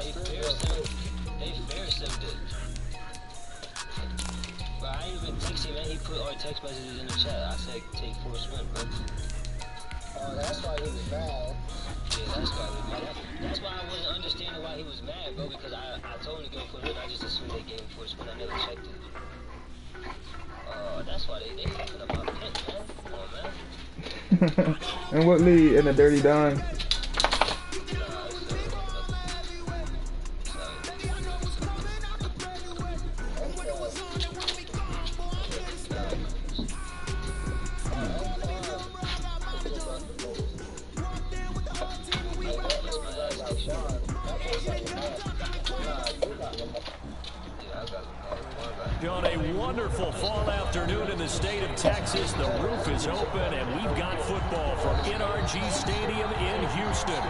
They feroced him. But I ain't even texting, man. He put our text messages in the chat. I said, take 4 swim, bro. Oh, that's why he was mad. Yeah, that's why he was mad. That's why I wasn't understanding why he was mad, bro. Because I told him to go for it. I just assumed they gave him 4 swim. I never checked it. That's why they fucking up my pick, man. Come on, man. And what lead? In the Dirty Don. On a wonderful fall afternoon in the state of Texas, the roof is open and we've got football from NRG Stadium in Houston.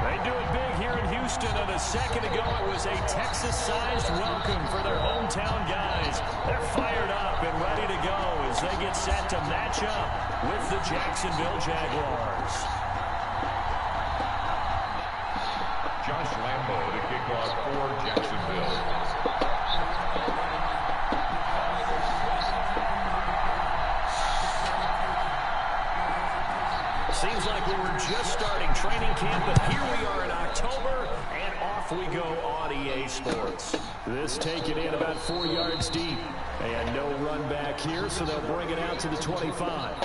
They do it big here in Houston, and a second ago it was a Texas-sized welcome for their hometown guys. They're fired up and ready to go as they get set to match up with the Jacksonville Jaguars. Josh Lambo to kick off for Jacksonville. Seems like we were just starting training camp, but here we are in October, and off we go on EA Sports. This taken in about 4 yards deep, and no run back here, so they'll bring it out to the 25.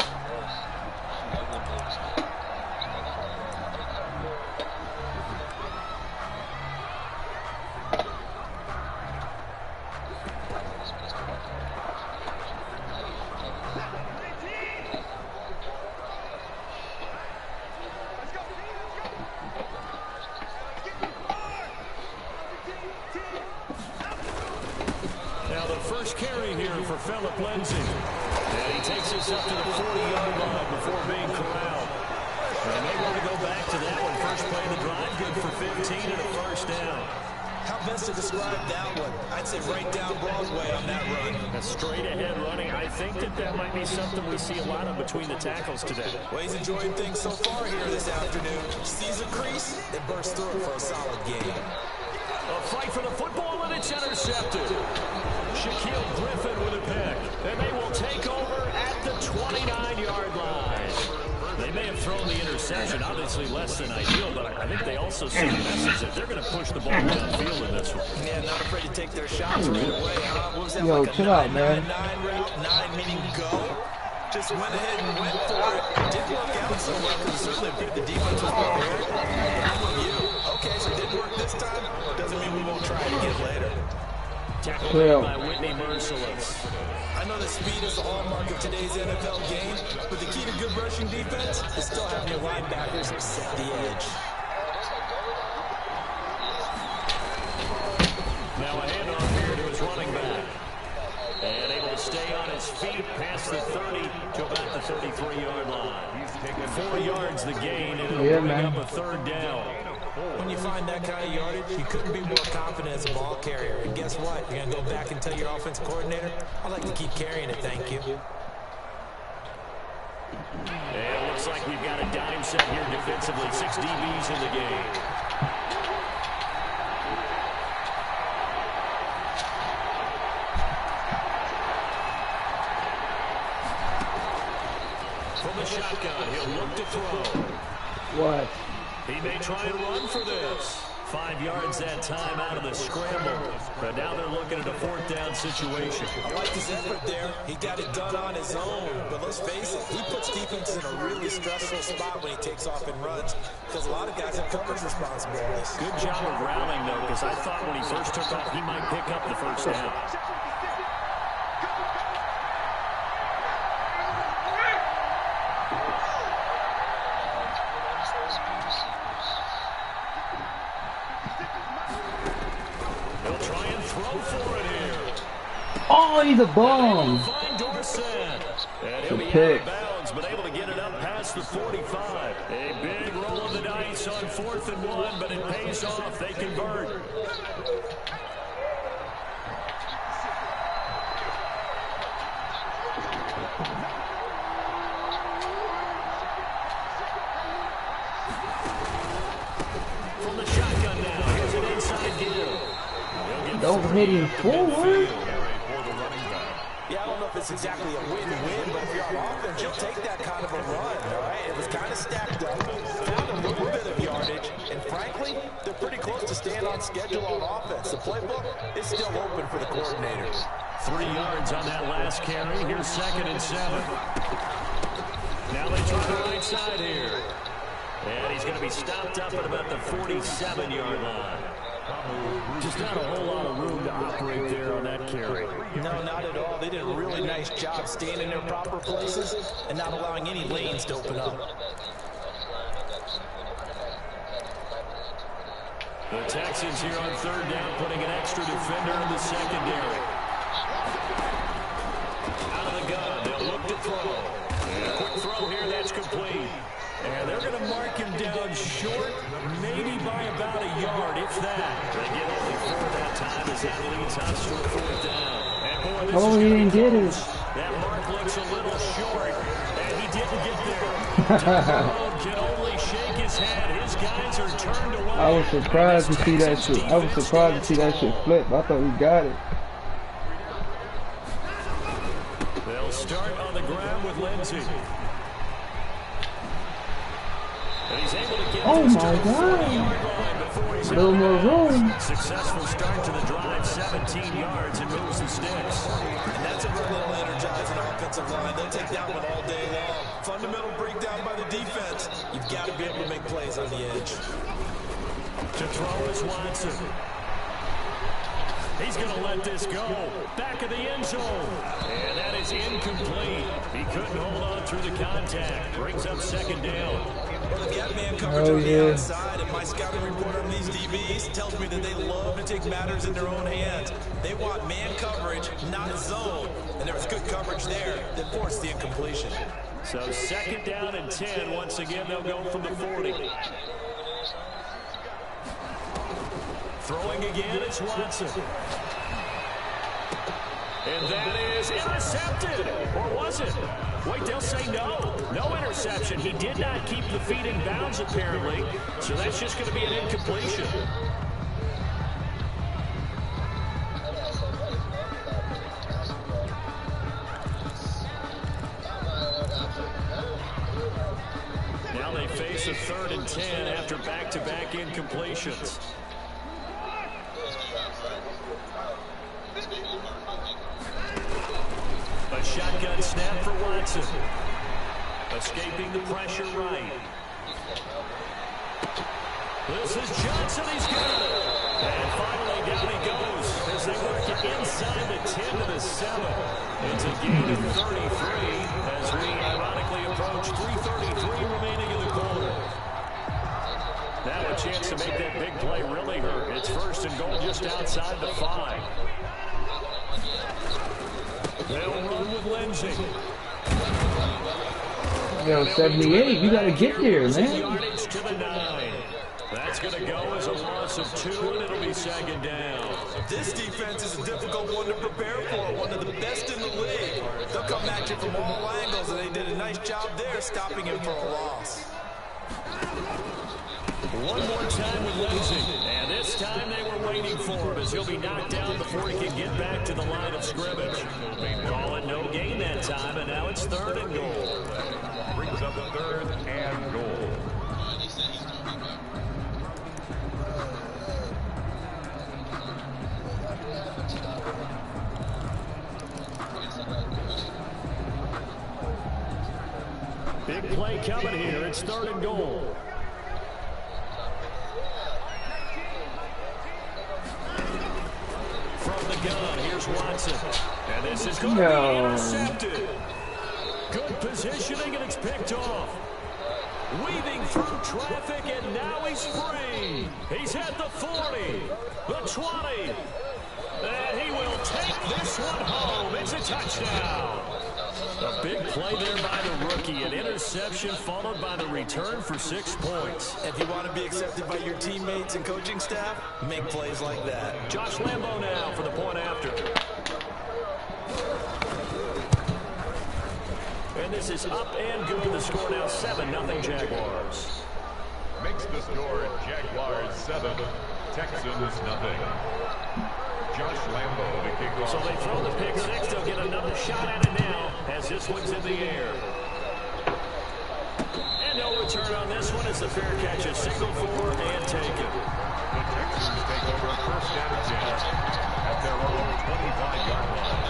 Something we see a lot of between the tackles today. Well, he's enjoying things so far here this afternoon. Sees a crease and bursts through it for a solid game. A fight for the football, and it's intercepted. Shaquille Griffin with a pick, and they will take over at the 29-yard line. They may have thrown the interception, obviously less than ideal, but I think they also send a message that they're going to push the ball downfield in this one. Yeah, not afraid to take their shots right away. What was that, Yo, like chill a out, man. 9 route, 9 meaning go? Just went ahead and went for it. It didn't work out so well because it certainly appeared the defense was prepared. I'm with you. Okay, so it didn't work this time. Doesn't mean we won't try it again later. Tackled by Whitney Merciless. I know that speed is the hallmark of today's NFL game, but the key to good rushing defense is still having your linebackers set the edge. Now a handoff here to his running back. And able to stay on his feet past the 30 to about the 33-yard line. 4 yards the gain, and it'll bring up a third down. When you find that kind of yardage, you couldn't be more confident as a ball carrier. And guess what? You're going to go back and tell your offensive coordinator, I'd like to keep carrying it, thank you. And it looks like we've got a dime set here defensively. 6 DBs in the game. From the shotgun, he'll look to throw. What? He may try and run for this. 5 yards that time out of the scramble. But now they're looking at a 4th down situation. I like his effort there. He got it done on his own. But let's face it, he puts defenses in a really stressful spot when he takes off and runs. Because a lot of guys have coverage responsibilities. Good job of rallying, though, because I thought when he first took off, he might pick up the first down. Oh, he's a bomb. And he'll be out of bounds, but able to get it up past the 45. A big roll of the dice on 4th and 1, but it pays off. They convert. From the shotgun now, here's an inside Don't hit him forward. Yeah, I don't know if it's exactly a win-win, but if you're on offense, you'll take that kind of a run, all right? It was kind of stacked up, found a little bit of yardage, and frankly, they're pretty close to staying on schedule on offense. The playbook is still open for the coordinators. 3 yards on that last carry. Here's 2nd and 7. Now they try the right side here. And he's going to be stopped up at about the 47-yard line. Just not a whole lot of room to operate there on that carry. No, not at all. They did a really nice job staying in their proper places and not allowing any lanes to open up. The Texans here on 3rd down, putting an extra defender in the secondary. Out of the gun, they'll look to throw. And a quick throw here, that's complete. And they're going to mark him down short, maybe by about a yard, if that. They get only 4 that time as that leads us to a 4th down. And boy, this is He didn't get it. that mark looks a little short, and he didn't get there. Tyrone can only shake his head. His guys are turned away. I was surprised to see that shit. I was surprised to see that shit flip. I thought he got it. They'll start on the ground with Lindsey. And he's able to get Oh this my to the God. 40-yard line before he's A little more room. Successful start to the drive, 17 yards, and moves the sticks. And that's a little energizing offensive line. They'll take that one all day long. Fundamental breakdown by the defense. You've got to be able to make plays on the edge. To throw is Watson. He's going to let this go. Back of the end zone. And that is incomplete. He couldn't hold on through the contact. Brings up 2nd down. Well, they've got man coverage on the outside, and my scouting report on these DBs tells me that they love to take matters in their own hands. They want man coverage, not zone. And there was good coverage there that forced the incompletion. So 2nd down and 10. Once again, they'll go from the 40. Throwing again, it's Watson. And that is intercepted. Or was it? Wait, they'll say no. No interception. He did not keep the feet in bounds, apparently. So that's just going to be an incompletion. Now they face a 3rd and 10 after back-to-back incompletions. A shotgun snap for Watson. Escaping the pressure right. This is Johnson. He's got it. And finally down he goes as they work it inside the 10 to the 7. It's a gain of 33 as we ironically approach 3:33 remaining in the quarter. Now a chance to make that big play really hurt. It's 1st and goal just outside the 5. They'll run with Lindsey. Yo, 78. You gotta get there, man. Yardage to the 9. That's going to go as a loss of 2, and it'll be 2nd down. This defense is a difficult one to prepare for, one of the best in the league. They'll come at you from all angles, and they did a nice job there stopping him for a loss. One more time with Lindsey, and this time they were waiting for him as he'll be knocked down before he can get back to the line of scrimmage. Call it no gain that time, and now it's 3rd and goal. Brings up 3rd and goal. Big play coming here. It's 3rd and goal. From the gun, here's Watson. And this is going to be intercepted. Good positioning, and it's picked off. Weaving through traffic, and now he's free. He's at the 40, the 20. And he will take this one home. It's a touchdown. A big play there by the rookie. An interception followed by the return for 6 points. If you want to be accepted by your teammates and coaching staff, make plays like that. Josh Lambo now for the point after. And this is up and good. The score now 7-0 Jaguars. Makes the score Jaguars 7. Texans nothing. Josh Lambo to kick off. So they throw the pick six. They'll get another shot at it now as this one's in the air. And no return on this one as the fair catch is signaled for and taken. The Texans take over a first down and 10 at their own 25-yard line.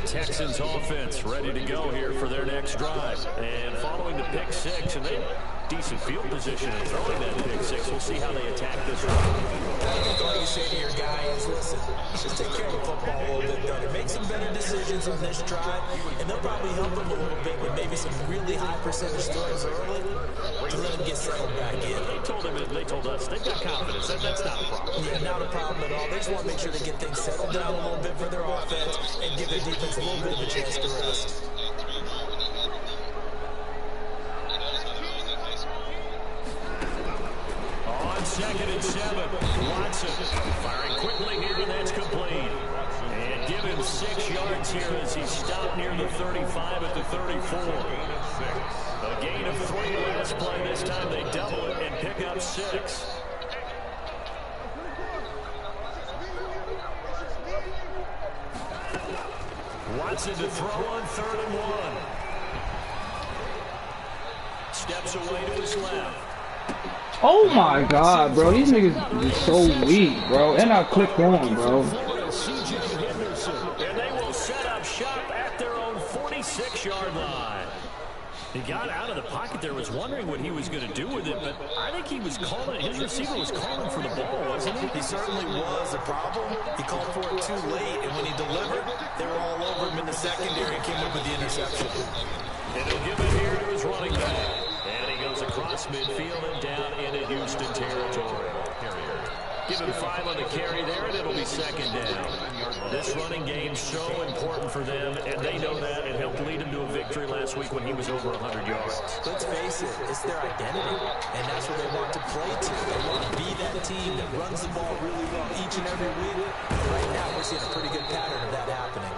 Texans offense ready to go here for their next drive. And following the pick six, and they have decent field position in throwing that pick six. We'll see how they attack this one. I think all you say to your guy is, listen, just take care of the football a little bit better. Make some better decisions on this drive, and they'll probably help him a little bit with maybe some really high percentage throws early to let him get settled back in. They told us they've got confidence. That's not a problem. Yeah, not a problem at all. They just want to make sure they get things settled down a little bit for their offense and give their defense a little bit of a chance to rest. On 2nd and 7, Watson firing quickly here, and that's complete. And give him 6 yards here as he stopped near the 35 at the 34. A gain of 3 last play. This time they double it and pick up 6. Watson to throw on 3rd and 1. Steps away to his left. Oh my God, bro. These niggas are so weak, bro. And I clicked on, bro. And they will set up shop at their own 46-yard line. He got out of the pocket there, was wondering what he was going to do with it, but I think he was calling, his receiver was calling for the ball, wasn't he? He certainly was. The problem, he called for it too late, and when he delivered, they were all over him in the secondary and came up with the interception. And he'll give it here to his running back. And he goes across midfield and down into Houston territory. Give him 5 on the carry there, and it'll be 2nd down. This running game so important for them, and they know that. It helped lead him to a victory last week when he was over 100 yards. Let's face it, it's their identity, and that's what they want to play to. They want to be that team that runs the ball really well each and every week. And right now, we're seeing a pretty good pattern of that happening.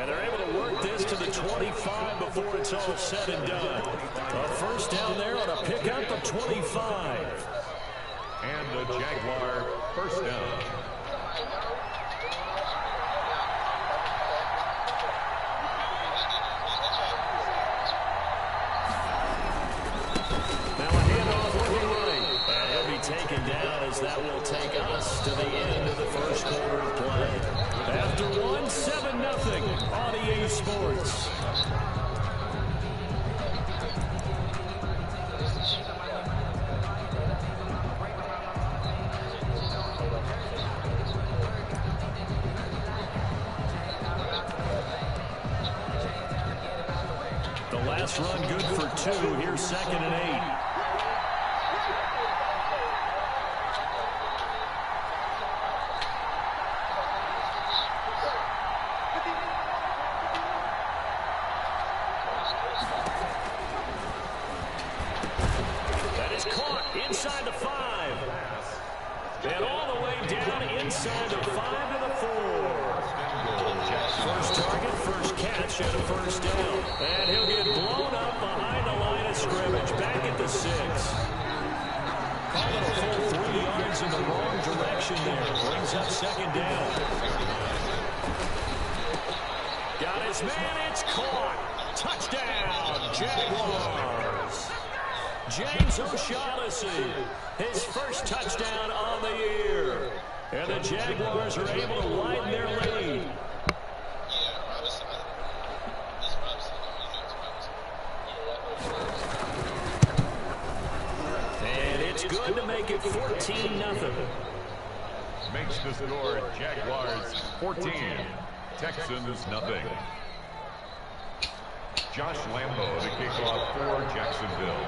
And they're able to work this to the 25 before it's all said and done. A first down there on a pickup of 25. And the Jaguar first down. Now a handoff looking right. And he'll be taken down as that will take us to the end of the first quarter of play. After 1-7-0 on EA Sports. The last run good for 2. Here's 2nd and 8. That is caught inside the 5. And all the way down inside the 5 to the 4. First target, first catch, and a first down. And he'll get blown up behind the line of scrimmage. Back at the 6. Call it a full 3 yards in the wrong direction there. Brings up 2nd down. Got his man, it's caught. Touchdown, Jaguars. James O'Shaughnessy, his first touchdown on the year. And the Jaguars are able to widen their lead. And it's good to make it 14-0. Makes the score Jaguars 14, Texans nothing. Josh Lambo to kick off for Jacksonville.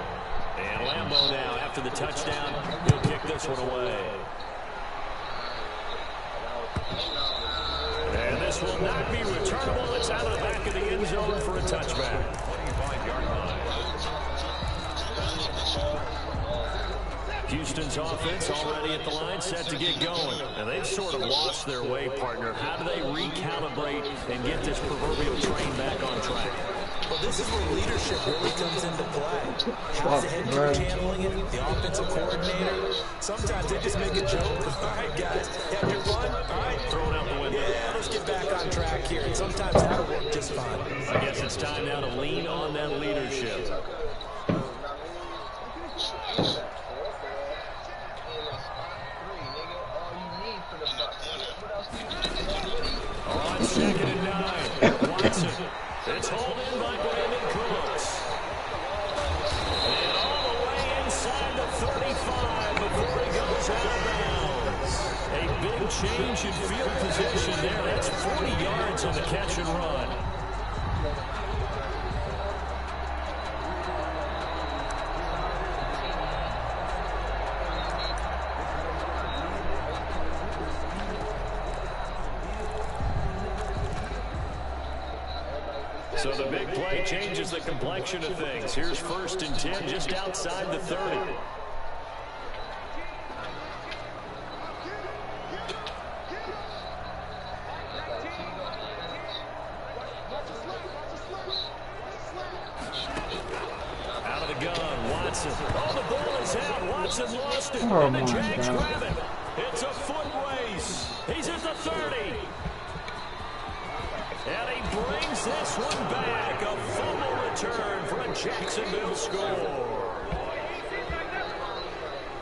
And Lambo now, after the touchdown, he'll kick this one away. And this will not be returnable. It's out of the back of the end zone for a touchback. 25-yard line. Houston's offense already at the line, set to get going. And they've sort of lost their way, partner. How do they recalibrate and get this proverbial train back on track? Well, this is where leadership really comes into play. How's the head coach handling it? The offensive coordinator? Sometimes they just make a joke. All right, guys, have your fun? All right, throw it out the window. Yeah, let's get back on track here. And sometimes that'll work just fine. I guess it's time now to lean on that leadership. On 2nd and 9, Watson. It's hauled in by Brandon Cooks. And all the way inside the 35 before he goes out of bounds. A big change in field position there. That's 40 yards on the catch and run. So the big play changes the complexion of things. Here's 1st and 10 just outside the 30. Out of the gun, Watson. Oh, the ball is out. Watson lost it. And the Jags grab it. It's a foot race. He's at the 30. And he brings this one back. A fumble return for a Jacksonville score.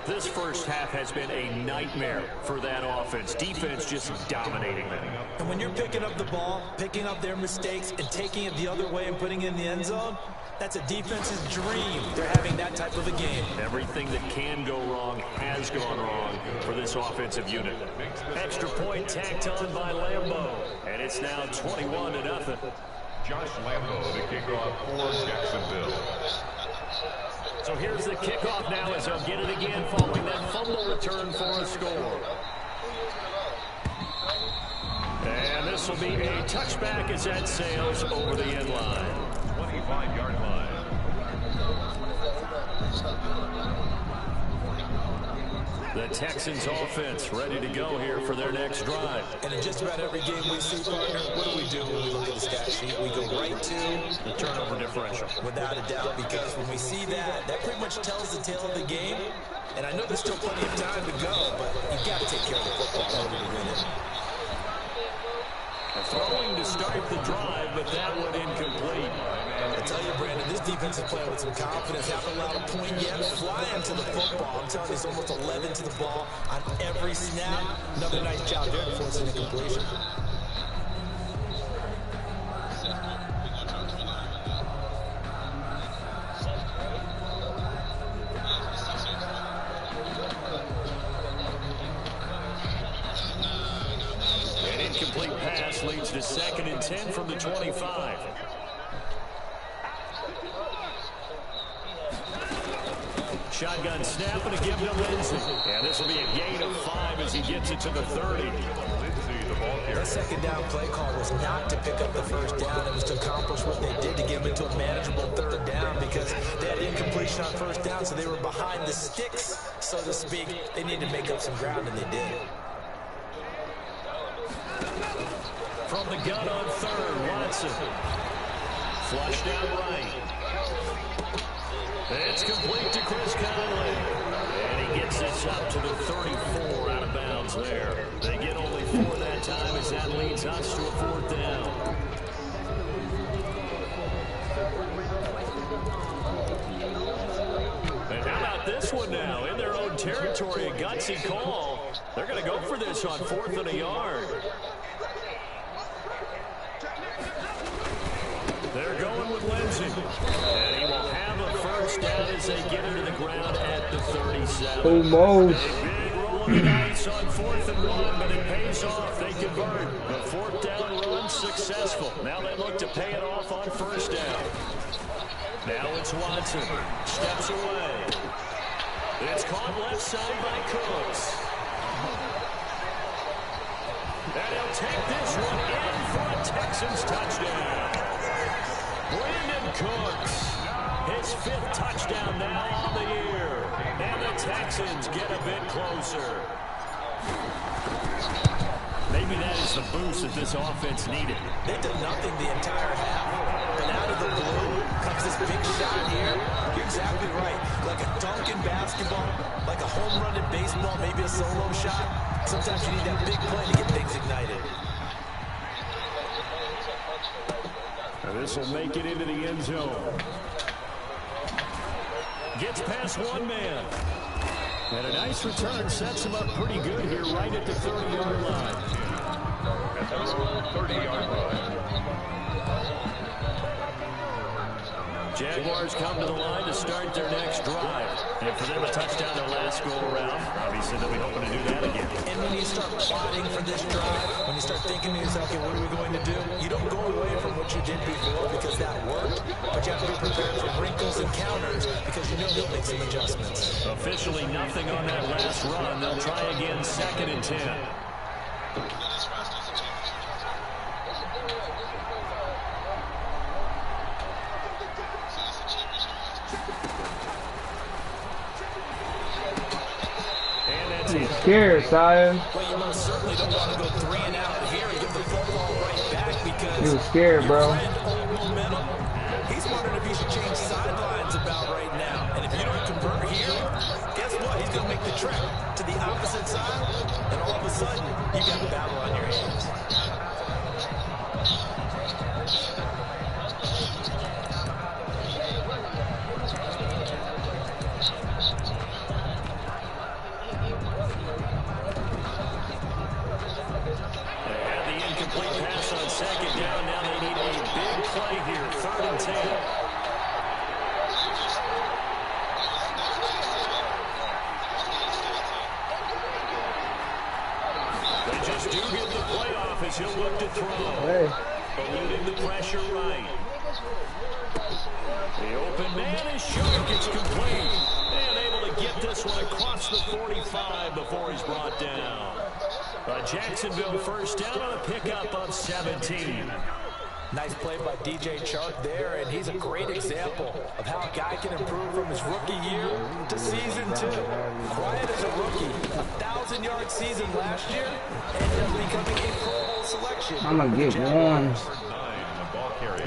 This first half has been a nightmare for that offense. Defense just dominating them. And when you're picking up the ball, picking up their mistakes, and taking it the other way and putting it in the end zone, that's a defense's dream. They're having that type of a game. Everything that can go wrong has gone wrong for this offensive unit. Extra point tacked on by Lambeau. And it's now 21-0. Josh Lambeau to kick off for Jacksonville. So here's the kickoff now as they'll get it again following that fumble return for a score. And this will be a touchback as that sails over the end line. 25-yard line. The Texans offense ready to go here for their next drive. And in just about every game we see, partner, what do we do when we look at the stat sheet? We go right to the turnover differential. Without a doubt, because when we see that, that pretty much tells the tale of the game. And I know there's still plenty of time to go, but you've got to take care of the football in order to win it. Throwing to start the drive, but that one incomplete. I tell you, Brandon, this defense is playing with some confidence. Haven't allowed a point yet. Flying to the football. I'm telling you, it's almost 11 to the ball on every snap. Another nice job there to force an incompletion. An incomplete pass leads to 2nd and 10 from the 25. Shotgun snap and a give to Lindsey. And this will be a gain of 5 as he gets it to the 30. Lindsey, the ball carrier. That second down play call was not to pick up the first down. It was to accomplish what they did to get them into a manageable third down because they had incompletion on first down, so they were behind the sticks, so to speak. They needed to make up some ground, and they did. From the gun on third, Watson. Flushed out right. It's complete to Chris Conley. And he gets this up to the 34 out of bounds there. They get only 4 that time as that leads us to a 4th down. And how about this one now? In their own territory, a gutsy call. They're going to go for this on 4th and a yard. They're going with Lindsey. And he will have a first down as they get into the ground at the 37. Almost. A big roll of the dice on 4th and 1, but it pays off. They convert. The 4th down run successful. Now they look to pay it off on 1st down. Now it's Watson. Steps away. It's caught left side by Cooks. And he'll take this one in for a Texans touchdown. Brandon Cooks, his 5th touchdown now on the year. And the Texans get a bit closer. Maybe that is the boost that this offense needed. They did nothing the entire half. And out of the blue comes this big shot here. You're exactly right. Like a dunk in basketball, like a home run in baseball, maybe a solo shot. Sometimes you need that big play to get things ignited. And this will make it into the end zone. Gets past one man. And a nice return sets him up pretty good here right at the 30-yard line. At the 30-yard line. Jaguars come to the line to start their next drive. And for them, a touchdown their last go-around. Obviously, they'll be hoping to do that again. And when you start plotting for this drive, when you start thinking to yourself, okay, what are we going to do? You don't go away from what you did before because that worked. But you have to be prepared for wrinkles and counters because you know they'll make some adjustments. Officially nothing on that last run. They'll try again 2nd and 10. I'm scared, Sion. Well, you most certainly don't want to go 3 and out here and give the football right back because You was scared, bro. your friend, old momentum, he's wondering if he should change sidelines about right now. And if you don't convert here, guess what? He's going to make the trek to the opposite side, and all of a sudden, you got a battle on your hands. He'll look to throw. Hey. Eluding the pressure right. The open man is short. It's complete. And able to get this one across the 45 before he's brought down. A Jacksonville first down on a pickup of 17. Nice play by DJ Chark there, and he's a great example of how a guy can improve from his rookie year to season 2. Quiet as a rookie, 1,000-yard season last year, ended up becoming a Pro Bowl selection. I'm gonna get one.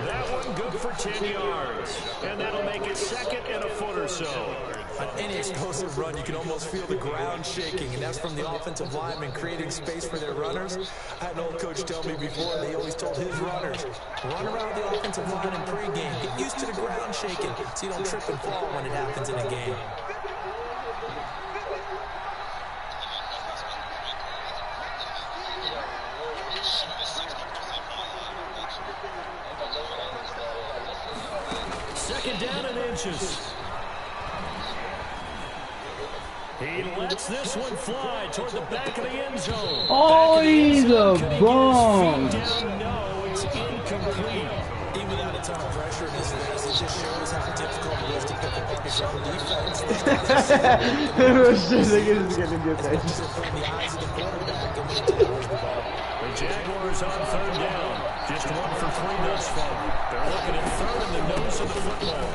That one good for 10 yards, and that'll make it 2nd and a foot or so. On any explosive run, you can almost feel the ground shaking, and that's from the offensive linemen creating space for their runners. I had an old coach tell me before, they always told his runners, run around the offensive line in pregame. Get used to the ground shaking so you don't trip and fall when it happens in a game. Second down and inches. He lets this one fly toward the back of the end zone. Oh, he's a bum. No, it's incomplete. Even without a ton of pressure in his face, it just shows how difficult it is to pick apart his own defense. It was just like it was gonna get that. The Jaguars on 3rd down. Just 1 for 3 thus far. They're looking at 3rd in the nose of the football.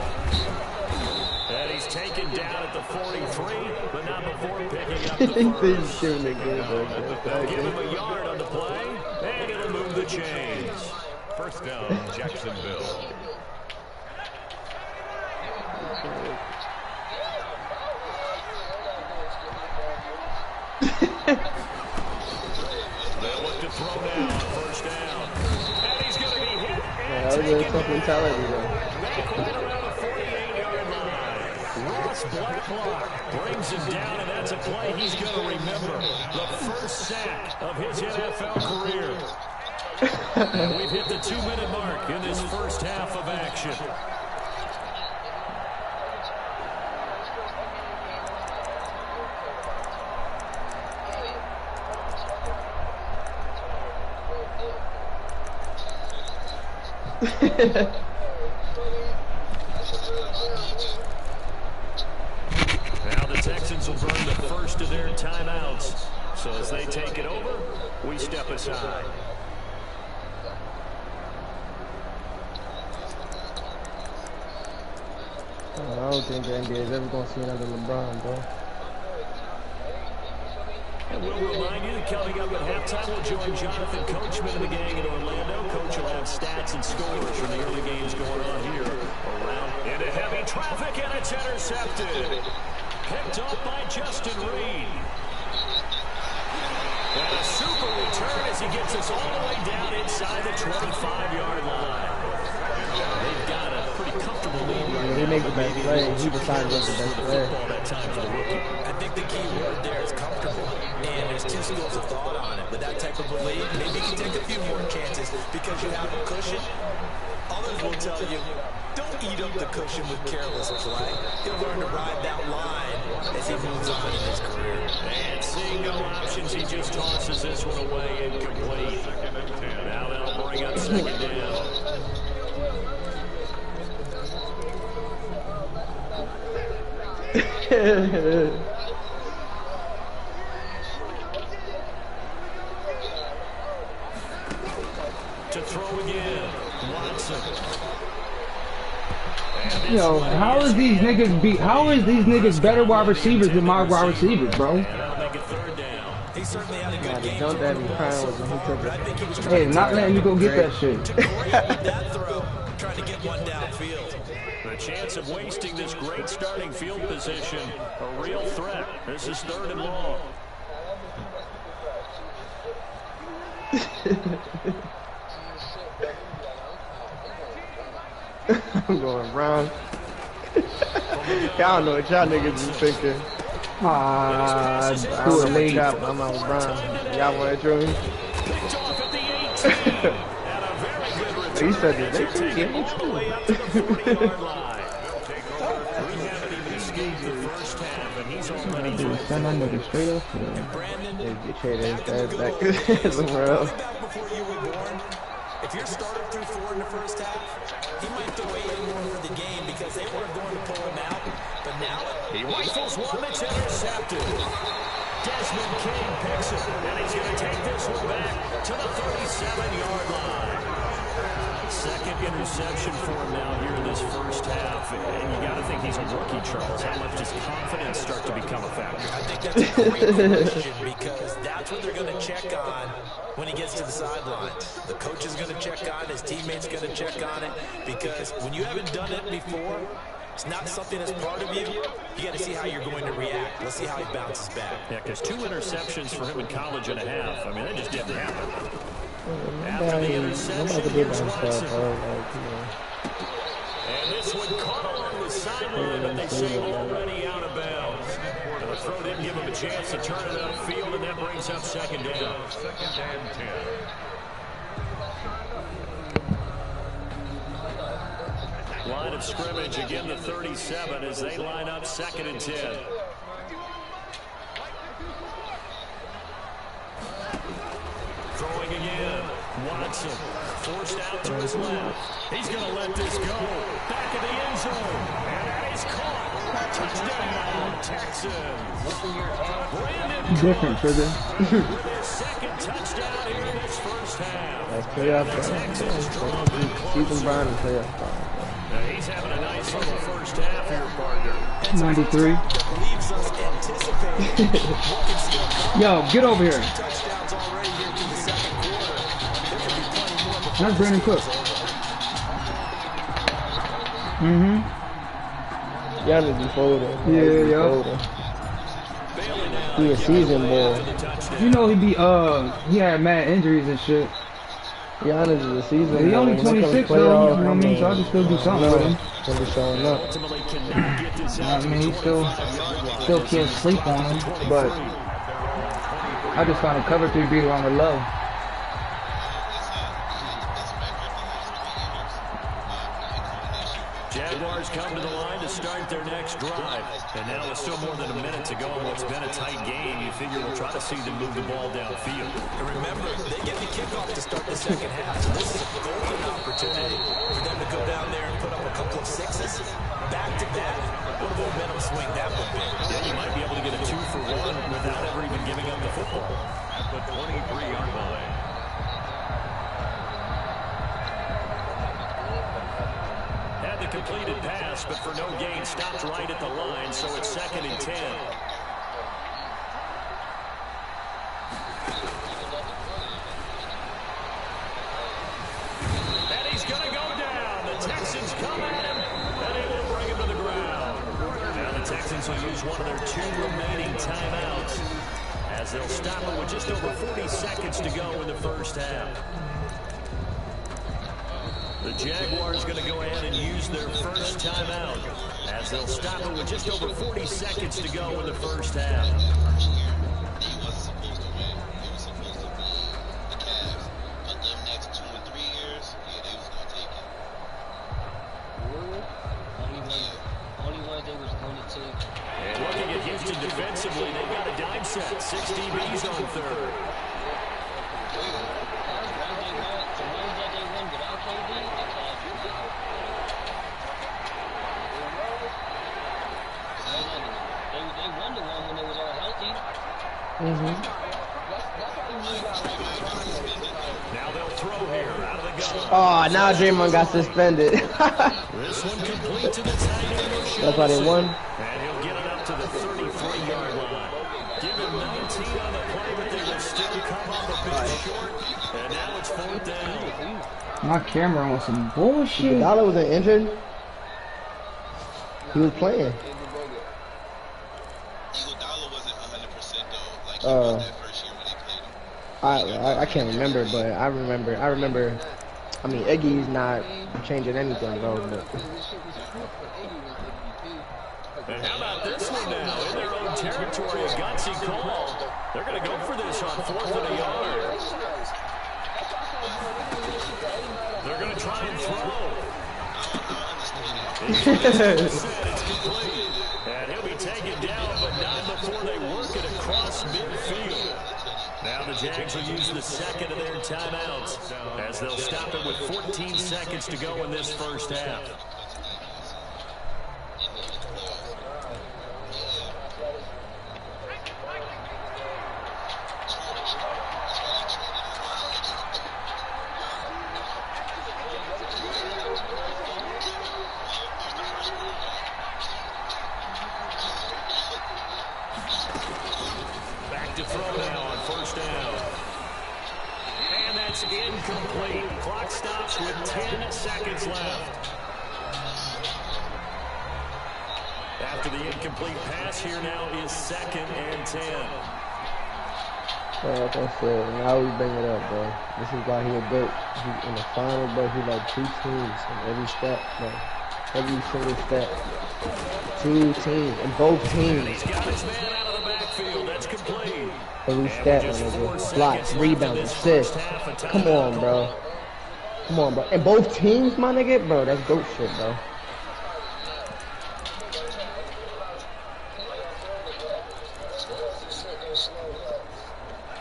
And he's taken down at the 43, but not before picking up the first. They'll give him a yard on the play, and it'll move the chains. First down, Jacksonville. They'll look to throw now on 1st down. And he's going to be hit and That was taken a tough down. mentality, though. Back right around the 48-yard line. Ross Blacklock brings him down, and that's a play he's going to remember. The first sack of his NFL career. And we've hit the 2-minute mark in this first half of action. Now the Texans will burn the first of their timeouts. So as they take it over, we step aside. I don't think the NBA is ever going to see another LeBron, bro. And we'll remind you that coming up at halftime, we'll join Jonathan Coachman and the gang in Orlando. Coach will have stats and scores from the early games going on here. Around into heavy traffic, and it's intercepted. Picked off by Justin Reed. And a super return as he gets us all the way down inside the 25-yard line. They've got a pretty comfortable lead right now. He makes the best play. He decided what's the best play. That time for the rookie. I think the key word there is comfortable. And there's two schools of thought on it. With that type of a lead, maybe you can take a few more chances because you have a cushion. Others will tell you, don't eat up the cushion with careless play. He'll learn to ride that line as he moves on in his career. And seeing no options, he just tosses this one away incomplete. Now they'll bring up second down. To throw again, Watson. Yo, how is these niggas better wide receivers than my wide receivers, bro? He certainly had a good game. Don't that be crying when he took But I think he was Hey, not letting you go get that shit. that throw, trying to get one downfield. The chance of wasting this great starting field position, a real threat. This is 3rd and long. I'm going wrong. Y'all know what y'all niggas is thinking. Ah, I'm a late trap. I'm out LeBron. Y'all want to join me? Picked off at the 18. And a very good return. He said that they Take it all the way up to the 40-yard line. We haven't even escaped the first half, and he's already dude, send that nigga straight up. They get traded back somewhere else. Before you were born, if your starter threw 4 in the first half, he might throw 8 more for the game because they weren't going to pull him out. But now He rifles one that's intercepted. Desmond King picks it, and he's going to take this one back to the 37-yard line. Second interception for him now here in this first half. And you got to think he's a rookie, Charles. How much does confidence start to become a factor? I think that's a great question because that's what they're going to check on when he gets to the sideline. The coach is going to check on it. His teammates going to check on it because when you haven't done it before, it's not something that's part of you. You got to see how you're going to react. Let's see how he bounces back. Yeah, because 2 interceptions for him in college and a half. I mean, that just didn't happen. After the interception, here's Watson. And this one caught along the sideline, but they say already out of bounds. And the throw didn't give him a chance to turn it upfield, and that brings up second down. 2nd and 10. Line of scrimmage, again the 37 as they line up 2nd and 10. Throwing again. Watson forced out to his left. He's going to let this go. Back in the end zone. And that is caught. Touchdown, Texans. Different, Trigger. With his second touchdown here in this first half. That's playoff time. Season Brown and playoff time. He's having a nice little first half here, partner. 93. Leaves us anticipating what can still come. Yo, get over here. Touchdowns already here through the second quarter. There could be plenty more before That's Brandon Cook. Giannis be folding. Yeah, yo. He a season boy. You know he had mad injuries and shit. Giannis is a season boy. He only When it comes 26 to though, you playoffs, know what I mean? So I can still do something with him. He'll be showing up. Ultimately cannot get this I out to mean, the he still 25-yard line. can't sleep on him, but I just found a cover 3 beater on the low. Jaguars come to the line to start their next drive. And now with still more than a minute to go in what's been a tight game, you figure we'll try to see them move the ball downfield. And remember, they get the kickoff to start the second half. So this is a golden opportunity for them to go down there and put up a couple of sixes. Back to back. What a momentum swing that would be. Yeah, you might be able to get a 2-for-1 without ever even giving up the football. At the 23-yard line. Had the completed pass, but for no gain, stopped right at the line, so it's 2nd and 10. And he's going to go down. The Texans come at him and able to bring him to the ground. Now the Texans will use one of their 2 remaining timeouts as they'll stop it with just over 40 seconds to go in the first half. The Jaguars going to go ahead and use their first timeout as they'll stop it with just over 40 seconds to go in the first half. And looking at Houston defensively, they've got a dime set. 6 DBs on third. Now they'll throw here out of the gun. Oh, now Draymond got suspended. This one complete to the tight end. That's why they won. And he'll get it up to the 33-yard line. Give him 19 on the play, but they will still come up a bit short. And now it's 4th down. My camera on some bullshit. Dollar wasn't injured. He was playing. I can't remember, but I remember. I mean, Iggy's not changing anything, bro. But. And how about this one now? In their own territory, a gutsy call. They're going to go for this on 4th and a yard. They're going to try and throw. It's complete. And he'll be taken down, but not before they work it across midfield. Now the Jags will use the 2nd of their timeouts as they'll stop it with 14 seconds to go in this first half. Back to throw now on 1st down. And that's incomplete. Clock stops with 10 seconds left. After the incomplete pass, here now is 2nd and 10. Bro, like I said, now we bring it up, bro. This is why he a GOAT. He in the final, bro. He like 2 teams in every step, bro. Every single step. 2 teams, and both teams. He's got his man out of the backfield. That's complete. Every step, my nigga. Blocks, rebounds, assists. Come on, bro. Come on, bro. And both teams, my nigga, bro. That's GOAT shit, bro.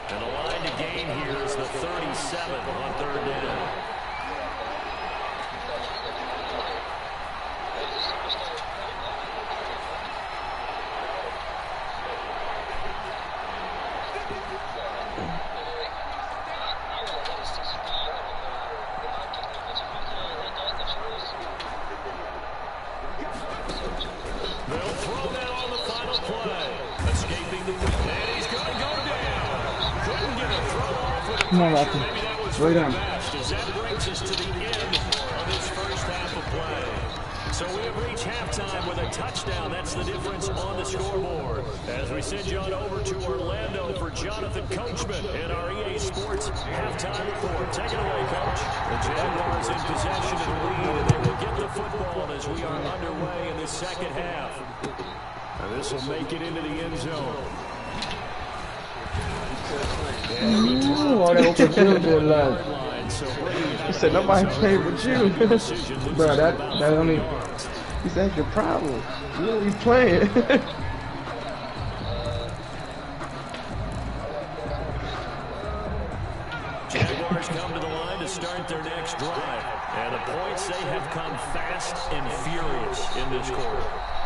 And the line to gain here is the 37 on 3rd down. They'll throw now on the final play. Escaping the win. And he's going to go down. Couldn't get a throw off with a Come on, pressure. Rocky. Maybe that was Lay for the down. best as that brings us to the end of this first half of play. So we have reached halftime with a touchdown. That's the difference on the scoreboard. As we send you on over to Orlando for Jonathan Coachman in our EA Sports halftime report. Take it away, Coach. The Jaguars in possession of the lead, and they will get the football as we are underway in the second half. And this will make it into the end zone. Oh, that open field good luck. He said nobody played with you. Bro, that only, he said that's your problem. You don't be playing. Jaguars come to the line to start their next drive. And the points, they have come fast and furious in this quarter.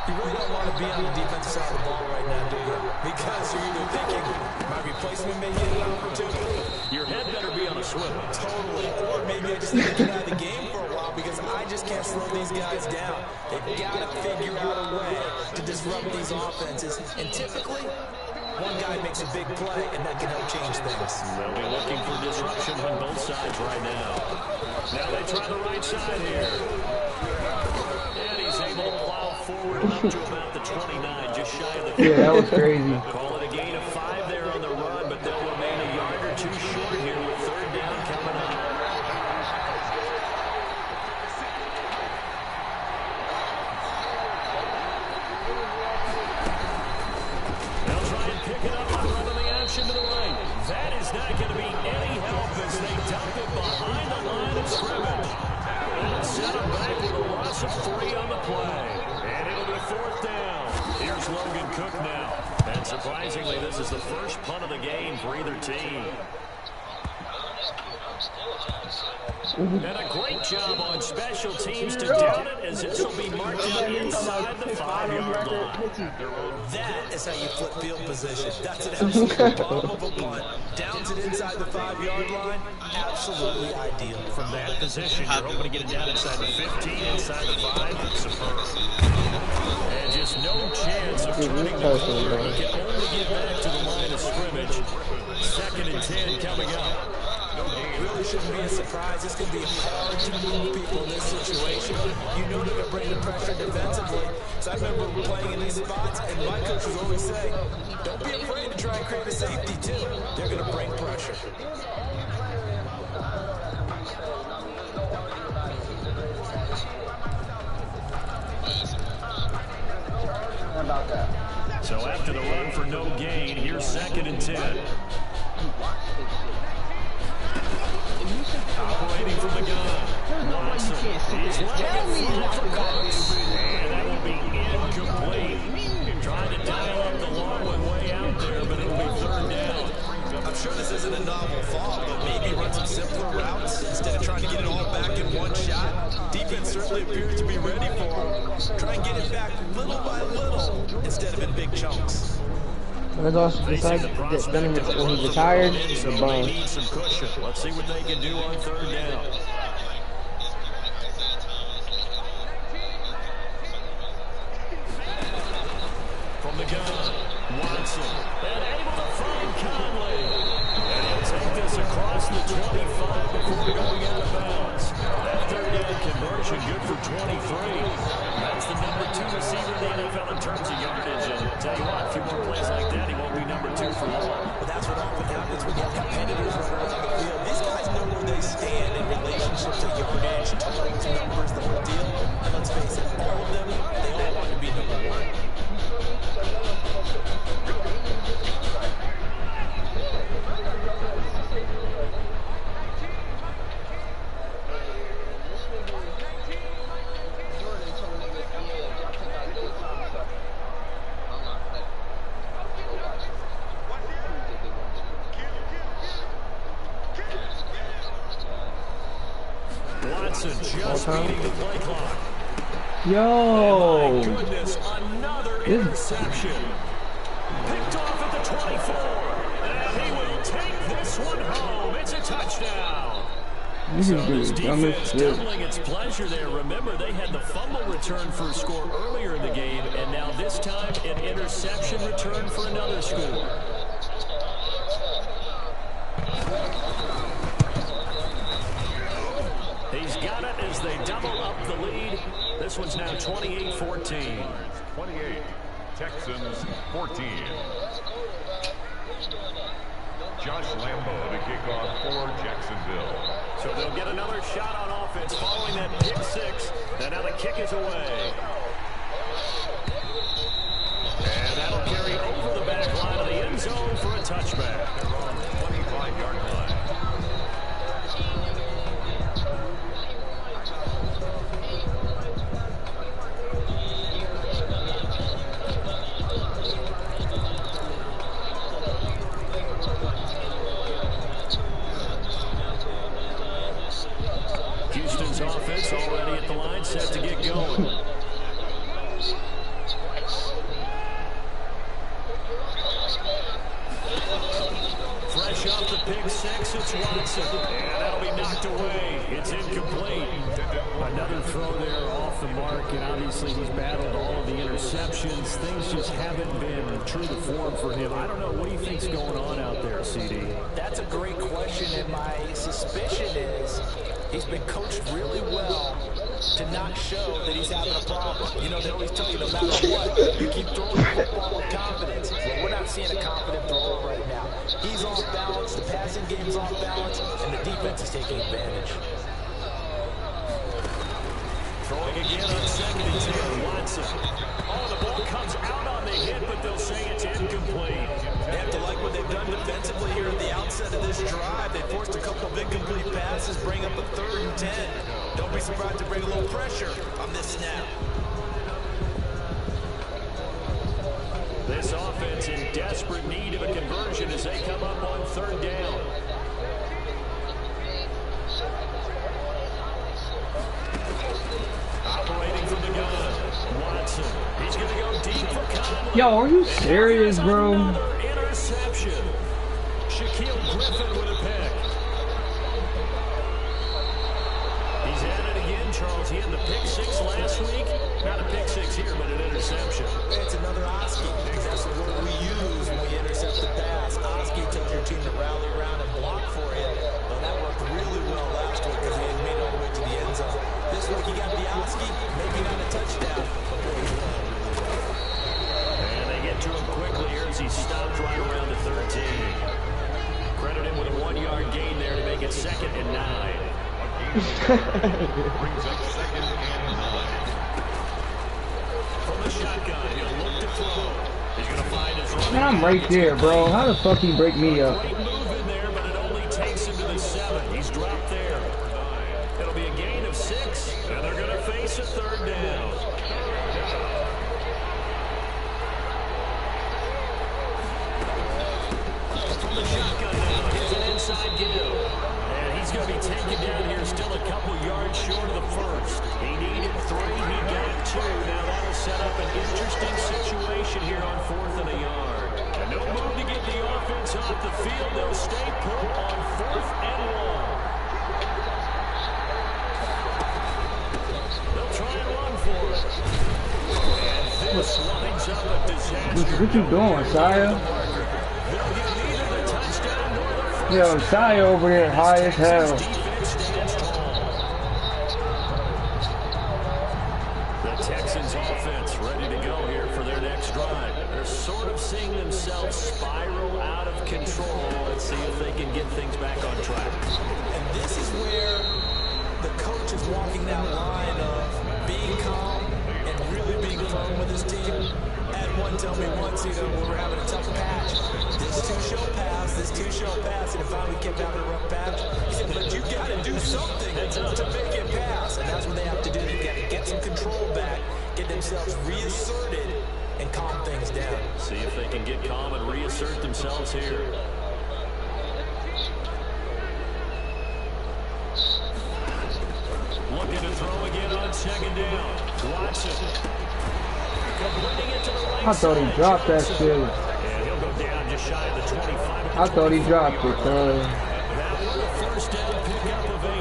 You really don't want to be on the defensive side of the ball right now, do you? Because you're either thinking, my replacement may get an opportunity. Your head better be on a swivel. Totally. Or maybe I just need to get out of the game for a while because I just can't slow these guys down. They've got to figure out a way to disrupt these offenses. And typically, one guy makes a big play, and that can help change things. They'll be looking for disruption on both sides right now. Now they try the right side here. And he's able to plow forward and up to about the 29, just shy of the 50. Yeah, that was crazy. Call it a gain of 5 there on the run, but they'll remain a yard or two short here with third down coming up. They'll try and pick it up and run on the option to the right. That is not going to be any help as they dump it behind the line of scrimmage. And set him back with a loss of 3 on the play. And it'll be fourth down. Here's Logan Cook now. And surprisingly, this is the first punt of the game for either team. And a great job on special teams to down it, as this will be marked out inside the 5-yard line. That is how you flip field position. That's an absolute bomb of a punt. Downs it inside the 5-yard line. Absolutely ideal. From that position, you're hoping to get it down inside the 15, inside the 5. Superb. And just no chance of turning the corner. He can only get back to the line of scrimmage. 2nd and 10 coming up. Really shouldn't be a surprise. It's going to be hard to move people in this situation. You know they're going to bring the pressure defensively. So I remember playing in these spots, and my coach would always say, don't be afraid to try and create a safety, too. They're going to bring pressure. So after the run for no gain, here's 2nd and 10. Operating from the gun. Watson. He's letting it throw for Cooks. And that will be incomplete. Trying to dial up the long one way out there, but it'll be third down. I'm sure this isn't a novel thought, but maybe run some simpler routes instead of trying to get it all back in one shot. Defense certainly appears to be ready for him. Try and get it back little by little instead of in big chunks. That's also decided that when he retired, the bone. Let's see what they can do on third down. From the gun, Watson. And able to find Conley. And he'll take this across the 25 before going out of bounds. That third down conversion good for 23. That's the number 2 receiver in the NFL in terms of yardage. And tell you what, a few more plays like that, he won't be number 2 for long. But that's what often happens when you have competitors running around the field. These guys know where they stand in relationship to yardage, targets, numbers, the whole deal. And let's face it, all of them, they all want to be number 1. Just beating the play clock. Yo! My goodness, another interception. Picked off at the 24. And he will take this one home. It's a touchdown. So this defense doubling its pleasure there. Remember, they had the fumble return for a score earlier in the game, and now this time an interception return for another score. He's got it as they double up the lead. This one's now 28-14. 28, Texans 14. Josh Lambo to kick off for Jacksonville. So they'll get another shot on offense following that pick 6. And now the kick is away. And that'll carry over the back line of the end zone for a touchback. They're on the 25-yard line. Houston's offense already at the line, set to get going. the pick six. It's Watson. And that'll be knocked away. It's incomplete. Another throw there off the mark, and obviously he's battled all of the interceptions. Things just haven't been true to form for him. I don't know. What do you think's going on out there, CD? That's a great question, and my suspicion is he's been coached really well to not show that he's having a problem. You know, they always tell you no matter what, you keep throwing the football with confidence. Well, we're not seeing a confident thrower right now. He's off balance, the passing game's off balance, and the defense is taking advantage. Throwing again on 2nd and 10, Watson. Oh, the ball comes out on the hit, but they'll say it's incomplete. They have to like what they've done defensively here at the outset of this drive. They forced a couple of incomplete passes, bring up a 3rd and 10. Don't be surprised to bring a little pressure on this snap. This offense in desperate need of a conversion as they come up on 3rd down. Operating from the gun, Watson. He's going to go deep for Conley. Yo, are you serious, bro? Another interception. Shaquille Griffin with a pick. He's at it again, Charles. He had the pick six last week. Not a pick six here, but an interception. It's another Oski. That's the word we use when we intercept the pass. Oski tells your team to rally around and block for you. Well, that worked really well last week because he had made it all the way to the end zone. This week he got the Oski, maybe not a touchdown, but really well. And they get to him quickly here as he stopped right around the 13. Credit him with a 1-yard gain there to make it 2nd and 9. Brings up 2nd and 9. From the shotgun, he'll look to throw. He's going to find his running. Man, I'm right there, bro. How the fuck he break me up? Great move in there, but it only takes him to the 7. He's dropped there. It'll be a gain of 6, and they're going to face a 3rd down. From the shotgun now, here's an inside give. And he's going to be taken down here, still a couple yards short of the 1st. He needed 3, he got 2. Now that'll set up an interesting situation here on 4th and a yard. And no move to get the offense off the field. They'll stay put on 4th and 1. They'll try and run for it. And this lines up a disaster. What you doing, Saya? They'll get neither the touchdown nor the first. Yo, Saya over here high as hell. Defense stands tall. The Texans offense ready to go here for their next drive. They're sort of seeing themselves spiral out of control. Let's see if they can get things back on track. And this is where the coach is walking that line of being calm and really being firm with his team. Had one tell me once, you know, when we're having a tough patch, this two shall pass, and if I kept having a rough patch, he said, but you got to do something to make it pass, and that's what they have to do. They got to get some control back, get themselves reasserted, and calm things down. See if they can get calm and reassert themselves here. Looking to throw again on 2nd down. Watson. Completing it to the right I thought he dropped that shit. And he'll go down just shy of the 25. I thought he dropped it, bro. That was the 1st down pickup of 8.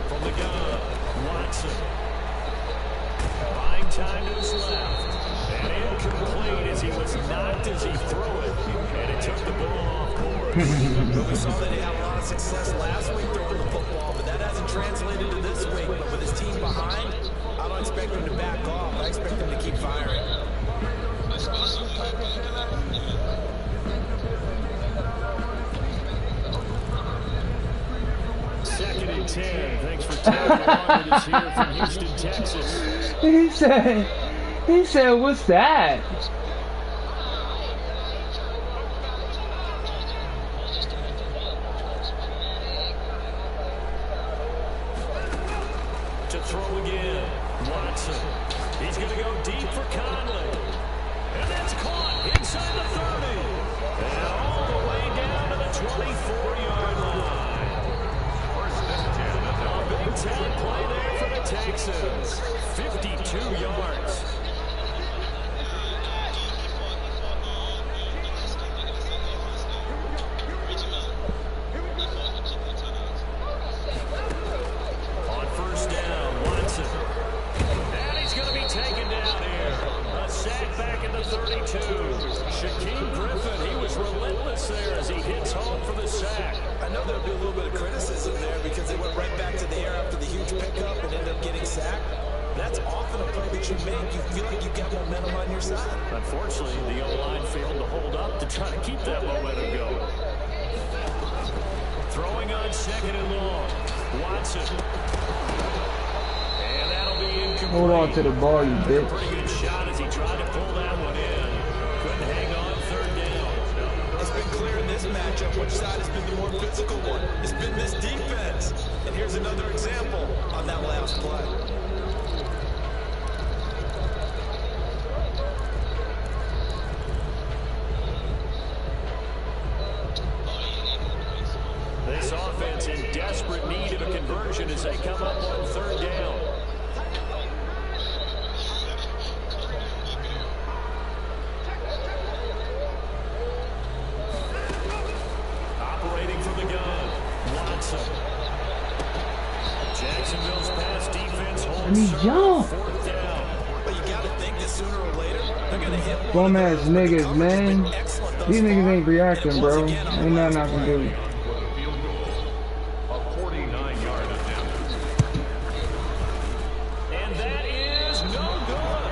From the gun, Watson. Buying time to his left. And incomplete as he was knocked as he threw it. And it took the ball off course. We saw that he had a lot of success last week throwing the football, but that hasn't translated to this week. But with his team behind, I don't expect him to back off. I expect him to keep firing. Second and 10. Thanks for taking along with us here from Houston, Texas. He said, what's that? To throw again. Watson. He's going deep for Conley. And that's caught inside the 30. And all the way down to the 24-yard line. A big-time play there for the Texans. 52 yards. On first down, Watson. And he's going to be taken down here. A sack back at the 32. Shaquem Griffin, he was relentless there as he hits home for the sack. I know there'll be a little bit of criticism there because they went right back to the air after the huge pickup and ended up getting sacked. That's often a play that you make. You feel like you've got momentum on your side. Unfortunately, the O-line failed to hold up to try to keep that momentum going. Throwing on second and long. Watson. And that'll be incomplete. Hold on to the ball, you bitch. Pretty good shot as he tried to pull that one in. Couldn't hang on third down. It's been clear in this matchup which side has been the more physical one. It's been this defense. And here's another example on that last play. This offense in desperate need of a conversion as they come up on third down. Operating from the gun, Watson. Jacksonville's pass defense holds serve. Fourth down. But you got to think that sooner or later they're going to hit Bum ass niggas, man. These niggas ain't reacting, bro. Ain't nothing I can do. And that is no good.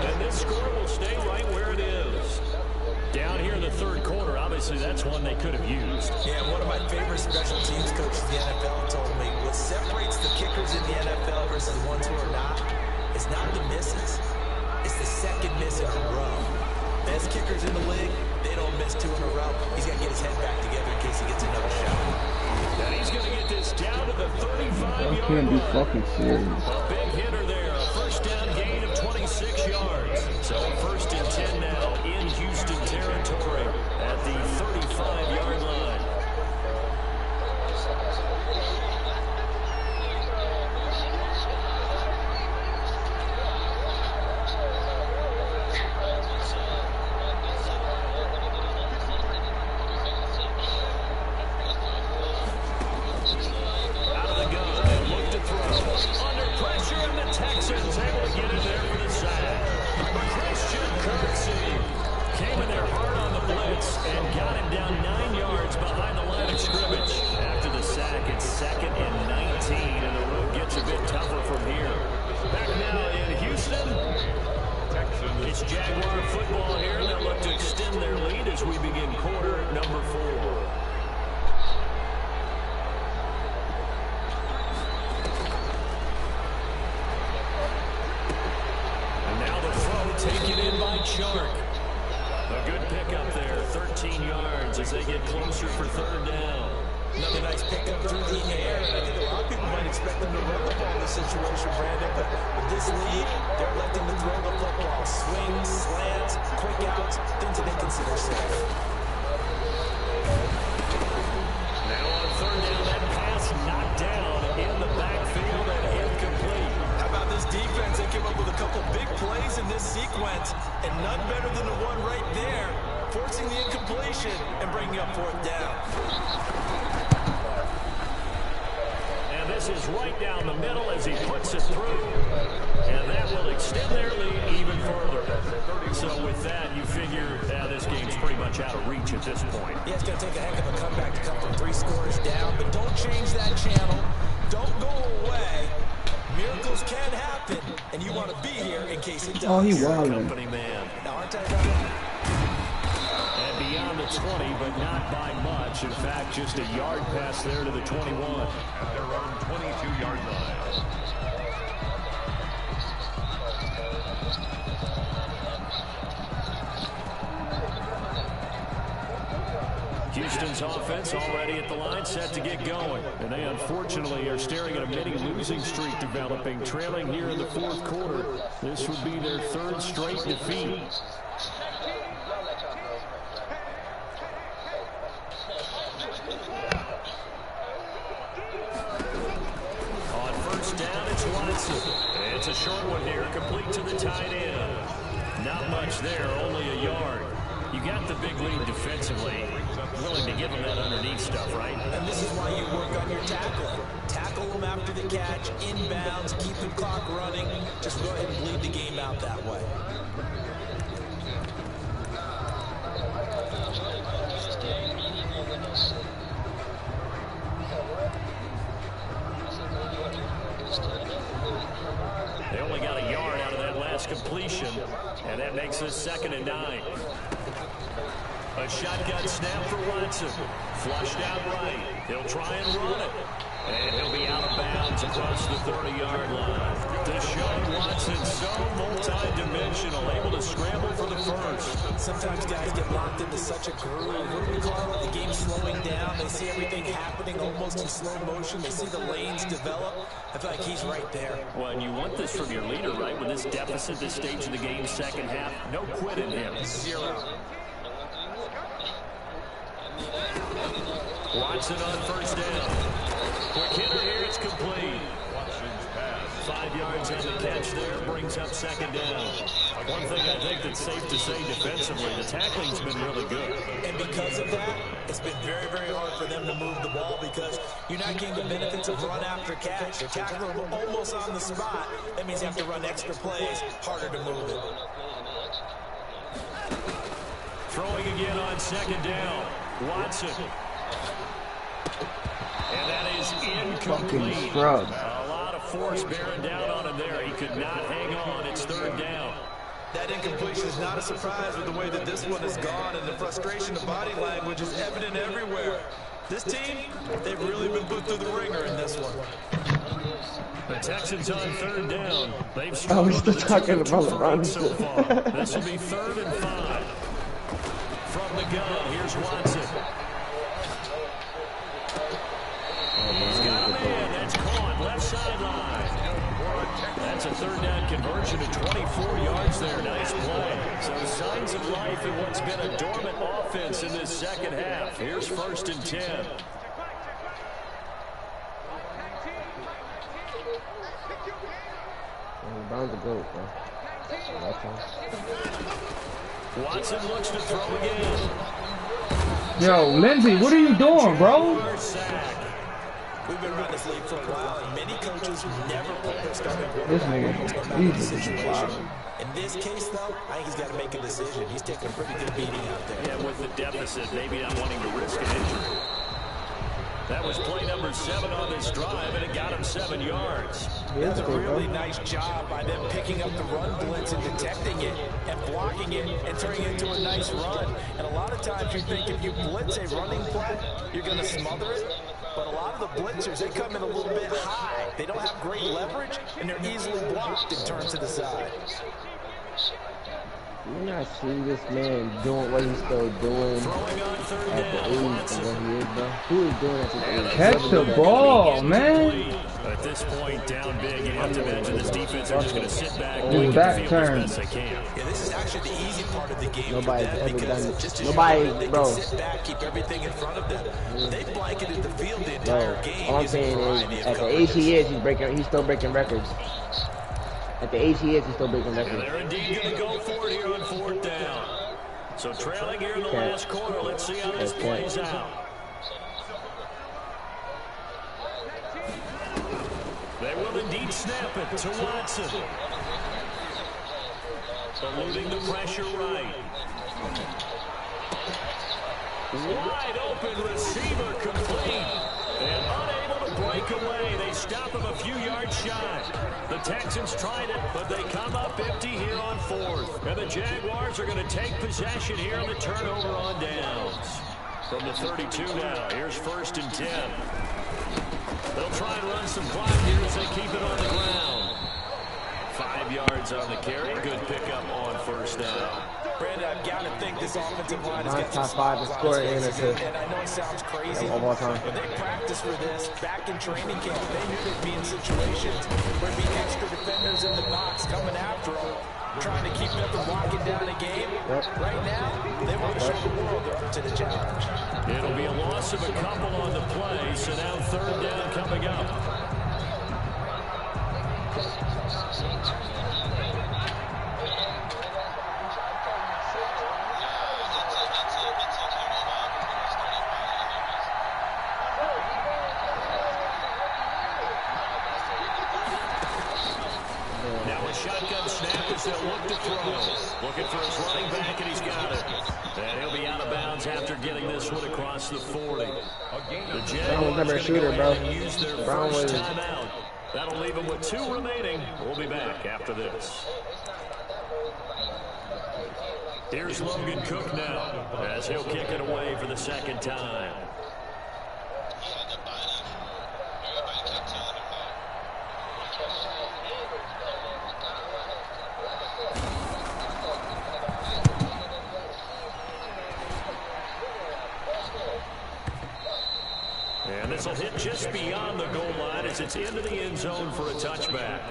And this score will stay right where it is. Down here in the third quarter, obviously that's one they could have used. Yeah, one of my favorite special teams coaches in the NFL told me what separates the kickers in the NFL versus the ones who are not is not the misses. It's the second miss in a row. Best kickers in the league, they don't miss two in a row. He's got to get his head back together in case he gets another shot. And he's going to get this down to the 35-yard I can't be line. fucking serious. A big hitter there. A first down gain of 26 yards. So first and 10 now in Houston territory at the 35-yard line. Out of the gun and look to throw. Under pressure, and the Texans able to get in there for the sack. Christian Kirksey came in there hard on the blitz and got him down 9 yards behind the line of scrimmage. After the sack, it's second and 19, and the road gets a bit tougher from here. Back now in Houston. It's Jaguar football here, and they'll look to extend their lead as we begin quarter number 4. Taken in by Chark. A good pickup there, 13 yards as they get closer for third down. Another nice pickup through the air. I think a lot of people might expect them to run the ball in this situation, Brandon, but with this lead, they're electing to throw the football. Swings, slants, quick outs, things that they consider safe. Now on third down, that pass knocked down in the backfield and incomplete. How about this defense? They came up with a couple big plays in this sequence, and none better than the one right there, forcing the incompletion and bringing up fourth down. And this is right down the middle as he puts it through. And that will extend their lead even further. So with that, you figure this game's pretty much out of reach at this point. Yeah, it's going to take a heck of a comeback to come from 3 scores down, but don't change that channel. Don't go away. Miracles can happen, and you want to be here in case it does. Oh, he wildin'. Company man. Now, aren't I right? And beyond the 20, but not by much. In fact, just a yard pass there to the 21. At their own 22-yard line. Houston's offense already at the line, set to get going. And they unfortunately are staring at a mini losing streak developing, trailing here in the fourth quarter. This would be their third straight defeat. On first down, it's Watson. It's a short one here, complete to the tight end. Not much there, only a yard. You got the big lead defensively. Willing to give them that underneath stuff, right? And this is why you work on your tackling. Tackle them after the catch, inbounds, keep the clock running. Just go ahead and bleed the game out that way. They only got a yard out of that last completion, and that makes us 2nd and 9. A shotgun snap for Watson. Flushed out right. He'll try and run it. And he'll be out of bounds across the 30-yard line. Deshaun Watson, so multi-dimensional, able to scramble for the first. Sometimes guys get locked into such a groove. What do we call it? The game's slowing down. They see everything happening almost in slow motion. They see the lanes develop. I feel like he's right there. Well, and you want this from your leader, right? With this deficit, this stage of the game, second half, no quit in him. 0. Watson on first down. Quick hitter here, it's complete. 5 yards on the catch there, brings up 2nd down. One thing I think that's safe to say defensively, the tackling's been really good. And because of that, it's been very, very hard for them to move the ball because you're not getting the benefits of run after catch. You're tackling them almost on the spot. That means you have to run extra plays, harder to move it. Throwing again on 2nd down. Watson. And that is incomplete. A lot of force bearing down on him there. He could not hang on. It's 3rd down. That incompletion is not a surprise with the way that this one has gone, and the frustration of body language is evident everywhere. This team, they've really been put through the ringer in this one. The Texans on 3rd down. They've We're still talking about LeBron so far. This will be 3rd and 5. From the gun, here's Watson. He's got a man. That's caught. Left sideline. That's a 3rd down conversion to 24 yards there. Nice play. So signs of life in what's been a dormant offense in this second half. Here's 1st and 10. Bound to go, bro. Watson looks to throw again. Yo, Lindsey, what are you doing, bro? We've been running this league for a while, and many coaches never put their starting This quarterback nigga, in he's this situation. wild. In this case, though, I think he's got to make a decision. He's taking a pretty good beating out there. Yeah, with the deficit, maybe not wanting to risk an injury. That was play number 7 on this drive, and it got him 7 yards. That's a really nice job by them picking up the run blitz and detecting it and blocking it and turning it into a nice run. And a lot of times you think if you blitz a running play, you're going to smother it. But a lot of the blitzers, they come in a little bit high. They don't have great leverage, and they're easily blocked and turned to the side. You not see this man doing what he's still doing at the age of what he is, bro? Who is doing at this age? Catch the ball, man. At this point, down big, you have to imagine this defense are just going to sit back His and back field turned. as best they can. Yeah, this is actually the easy part of the game. Nobody's for them ever because done it. just to Nobody, show that they bro. can sit back, keep everything in front of them. They blanketed the field the Bro, entire game. all I'm using a saying variety is, of at the age coverages. he is, he's still breaking records. At the age he is, he's still breaking And records. they're indeed going to go for it here on 4th down. So trailing here in the last quarter. Let's see how this plays out. They will indeed snap it to Watson. Eluding the pressure right. Wide open receiver complete. And unable to break away. They stop him a few yards shy. The Texans tried it, but they come up empty here on 4th. And the Jaguars are going to take possession here on the turnover on downs. From the 32 now, here's 1st and 10. They'll try and run some clock here as they keep it on the ground. 5 yards on the carry. Good pickup on 1st down. Brandon, I've got to think this offensive line has got top 5 in scoring and assists. And I know it sounds crazy, of all time. but they practiced for this back in training camp. They knew they'd be in situations where there'd be extra defenders in the box coming after them, trying to keep them from locking down a game. Right now, they want to show the world they're up to the challenge. It'll be a loss of a couple on the play, so now third down coming up. Shotgun snap as they'll look to throw. Looking for his running back, and he's got it. And he'll be out of bounds after getting this one across the 40. The Jaguars never a shooter, bro. use their first timeout. That'll leave them with 2 remaining. We'll be back after this. Here's Logan Cook now, as he'll kick it away for the second time. And this will hit just beyond the goal line as it's into the end zone for a touchback.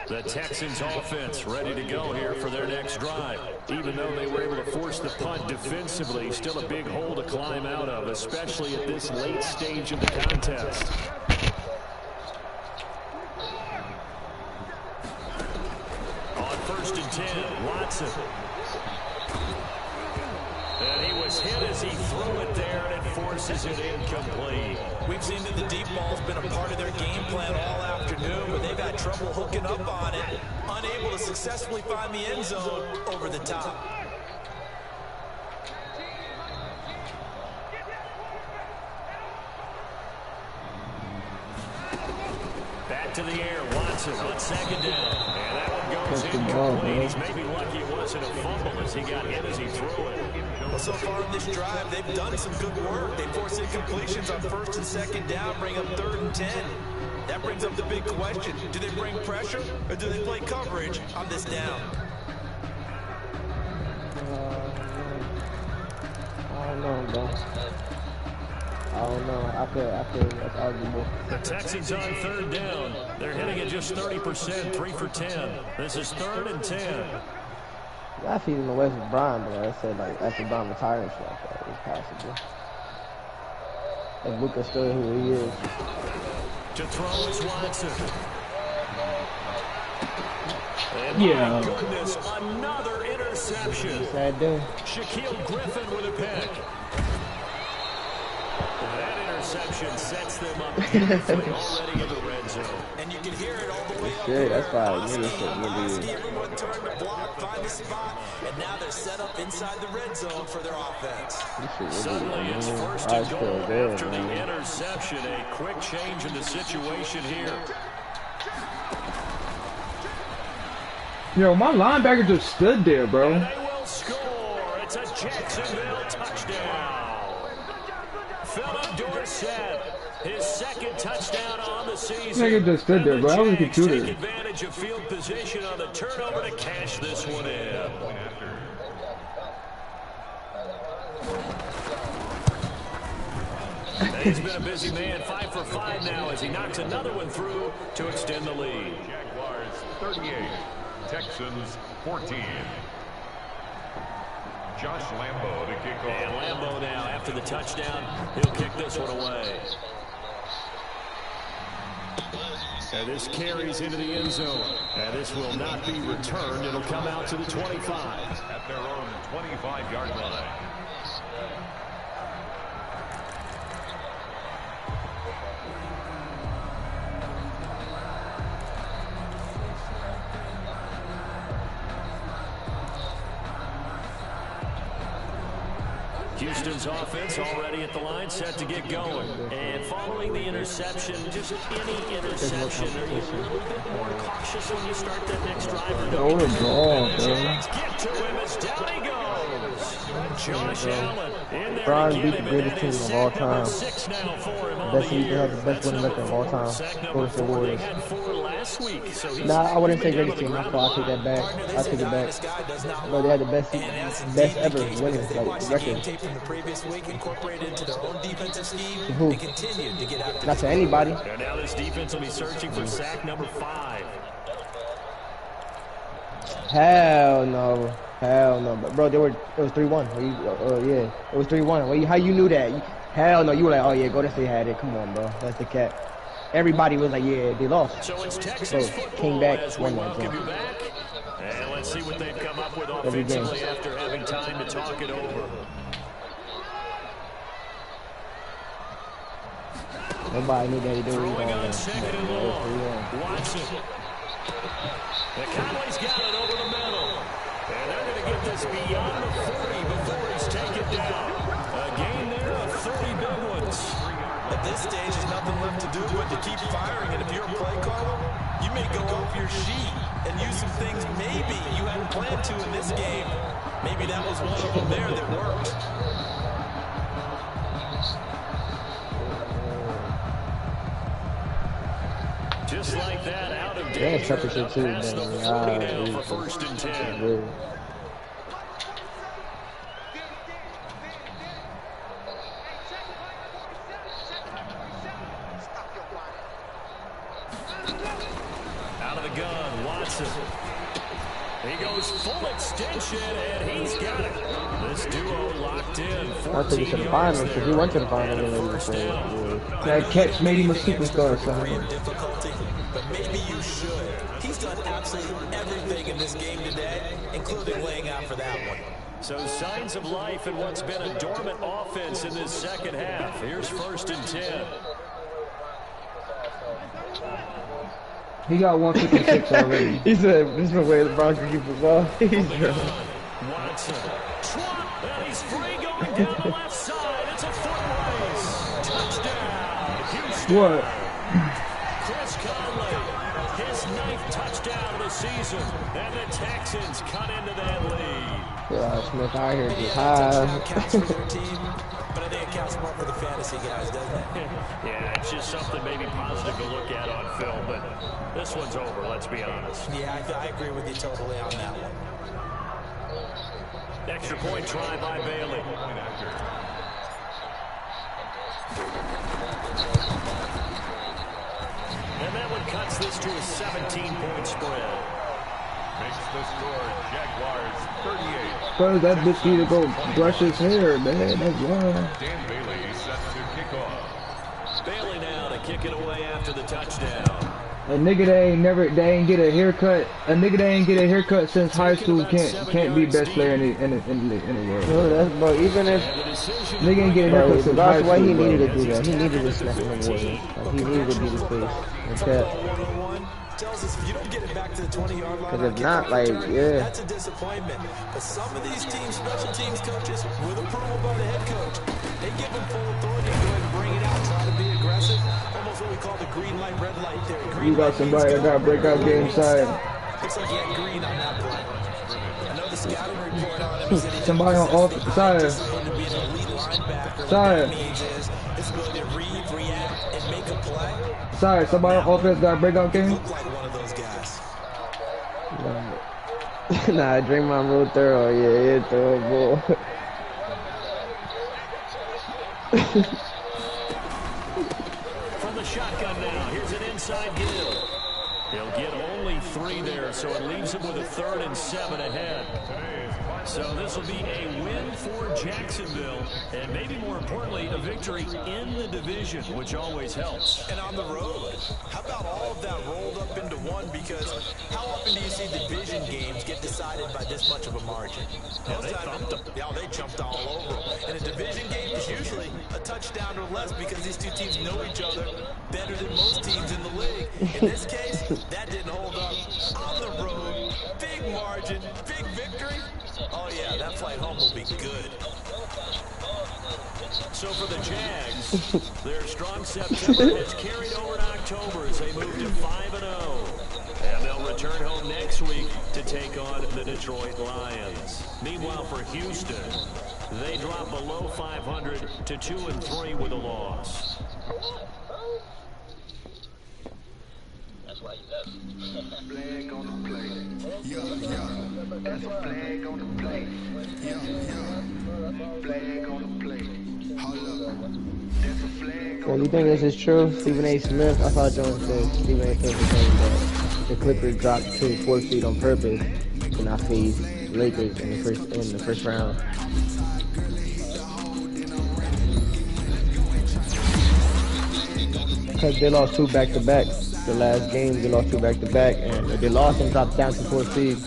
The Texans offense ready to go here for their next drive. Even though they were able to force the punt defensively, still a big hole to climb out of, especially at this late stage of the contest. On 1st and 10, Watson. And he was hit as he threw it there, and it forces it incomplete. We've seen that the deep ball's been a part of their game plan all afternoon, but they've had trouble hooking up on it, unable to successfully find the end zone over the top. Back to the air, Watson on 2nd down. And that one goes incomplete. He's maybe lucky it wasn't a fumble as he got hit as he threw it. Well, so far in this drive, they've done some good work. They forced incompletions on 1st and 2nd down, bring up 3rd and 10. That brings up the big question. Do they bring pressure or do they play coverage on this down? I don't know, bro. I don't know. I feel that's arguable. The Texans on 3rd down. They're hitting at just 30%, 3 for 10. This is 3rd and 10. I see him away from Brian, but I said like after Brian retired and stuff, like that, it's possible. If Luka's still who he is. To throw is Watson. And yeah. My goodness, another interception. Sad day. Shaquille Griffin with a pick. That interception sets them up beautifully already in the red zone. And you can hear it all the way up. Shit, that's why everyone turned to block, find a spot, and now they're set up inside the red zone for their offense. Suddenly it's 1st and goal after the interception. A quick change in the situation here. Yo, my linebacker just stood there, bro. And they will score. It's a Jacksonville touchdown. Philip Dorsett, his 2nd touchdown on the season. Nigga just stood there, bro. I was a computer. Take advantage of field position on the turnover to cash this one in. He's been a busy man, 5 for 5 now as he knocks another one through to extend the lead. Jaguars 38, Texans 14. Josh Lambo to kick off. And Lambo now, after the touchdown, he'll kick this one away. And this carries into the end zone. And this will not be returned. It'll come out to the 25. At their own 25-yard line. Houston's offense already at the line, set to get going. And following the interception, just any interception, are you a little bit more cautious when you start that next drive? Or Throw the ball, bro. Get to him as down he goes. Josh Allen in there. Browns beat the greatest team of all time. Best team to have the best winning record of all time. Go to the Warriors. Nah, I wouldn't say greatest team. I'll take that back. I'll take it back. But they had the best ever winning record. From the previous week, incorporated into their own defensive scheme, Who? and continued to get after. Not to anybody. And now this defense will be searching for sack number 5. Hell no. Hell no. But bro, it was 3-1. Yeah, it was 3-1. How you knew that? Hell no. You were like, oh yeah, Golden State had it. Come on, bro. That's the cap. Everybody was like, yeah, they lost. So it's Texas came back, as we won that welcome game. you back. And let's see what they've come up with offensively after having time to talk it over. Nobody knew that he did Throwing on second and long. Watson. And Conley's got it over the middle. And they're going to get this beyond the 40 before he's taken down. A gain there of 30 big ones. At this stage, there's nothing left to do but to keep firing. And if you're a play caller, you may go off your sheet and use some things maybe you hadn't planned to in this game. Maybe that was one of them there that worked. Just like that, out of Yeah, danger. championship too, Past the man. 40 now for 1st and 10. Really. Out of the gun, Watson. He goes full extension, and he's got it. This duo locked in. I think he should have finals because he went to the finals and a already first before. down. Yeah. That catch made him a superstar, Degree son. of difficulty, but maybe you should. He's done absolutely everything in this game today, including laying out for that one. So signs of life in what's been a dormant offense in this second half. Here's 1st and 10. He got 156 already. He said, this is the way the Broncos keep the ball. He's drunk. Watson. Trump, and he's free going down the left side. It's a foot race. Touchdown, Houston. What? Chris Conley, his 9th touchdown of the season. And the Texans cut into that lead. Smith out here just Counts for high. your team, but I think it counts more for the fantasy guys, doesn't it? Yeah, it's just something maybe positive to look at on film, but this one's over, let's be honest. Yeah, I agree with you totally on that one. Extra point try by Bailey. And that one cuts this to a 17-point spread. Makes the score Jaguars 38. Bro, that bitch need to go brush his hair, man. That's wrong. Dan Bailey set to kick off. Bailey now to kick it away after the touchdown. A nigga that ain't get a haircut. A nigga that ain't get a haircut since high school can't be best player in the world. No, that's, bro, even if Nigga ain't get a haircut since high that's why he school, bro. needed to do that. He needed to snap in the Warriors. Like, he needed to be the face. Okay. Tells us if you don't get it back to the 20-yard line, Because if not, like, yeah. that's a disappointment. But some of these teams, special teams coaches, with approval by the head coach, they give them full authority to go ahead and bring it out, try to be aggressive. Almost what we call the green light, red light theory. Green You got somebody that got breakout game side. Looks like he had green on that play. I know the scouting report on him is that he's Somebody on off side. to be an elite linebacker. What Side. that means is his ability to read, react, and make a play. Sorry, somebody on offense got breakout game. Look like one of those guys. Nah, Draymond real thorough. Yeah, yeah, throw a ball. From the shotgun now, here's an inside give. He'll get only 3 there, so it leaves him with a 3rd and 7 ahead. So this will be a win for Jacksonville, and maybe more importantly, a victory in the division, which always helps. And on the road, how about all of that rolled up into one? Because how often do you see division games get decided by this much of a margin? Yeah, they thumped them. Yeah, they jumped all over them. And a division game is usually a touchdown or less because these two teams know each other better than most teams in the league. In this case, that didn't hold up. On the road, big margin, big victory. Oh yeah, that flight home will be good. Their strong September has carried over to October as they move to 5-0. And they'll return home next week to take on the Detroit Lions. Meanwhile, for Houston, they drop below 500 to 2-3 with a loss. That's why you left. Flag on the plate. Yeah. That's a flag on the plate. Yeah. Flag on the plate. Hold up. That's a flag So on you the think plate. this is true? Stephen A. Smith, I saw Jones said Stephen A. Smith was saying that the Clippers dropped to 4 seed on purpose to not face Lakers in the first round. Because they lost 2 back-to-back. The last game they lost 2 back-to-back, and they lost and dropped down to 4 seed.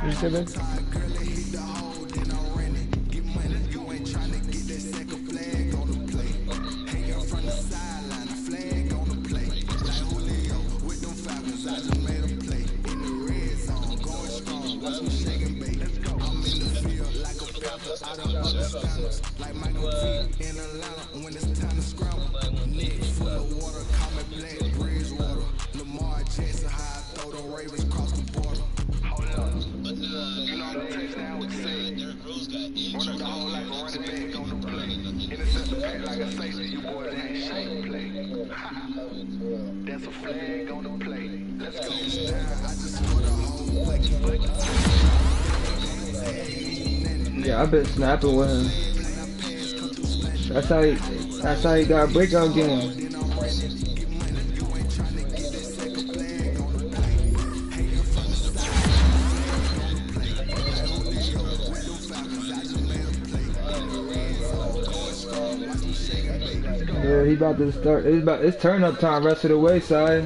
You see that? That's a flag on the plate. Let's go. Yeah, I've been snapping with him. That's how he got a breakout game. Yeah, he about to start. It's turn up time. Rest of the way, side.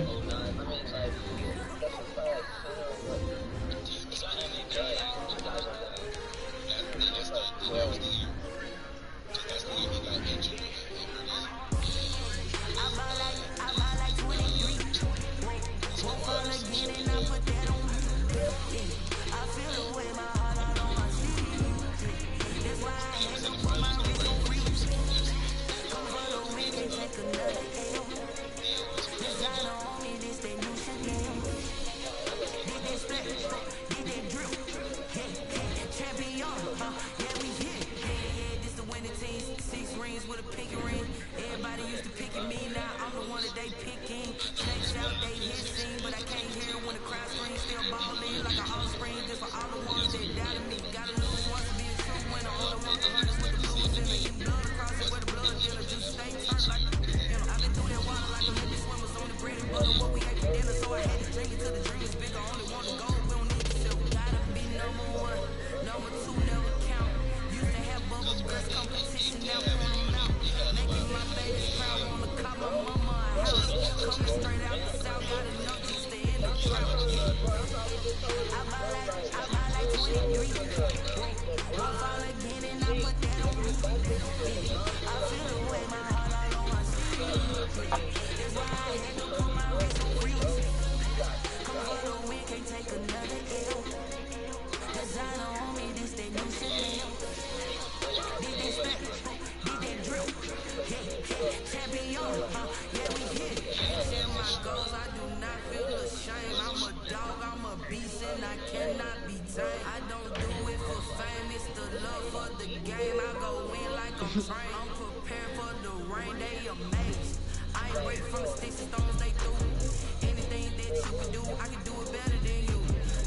Anything that you can do, I can do it better than you.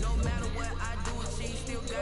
No matter what I do, she still got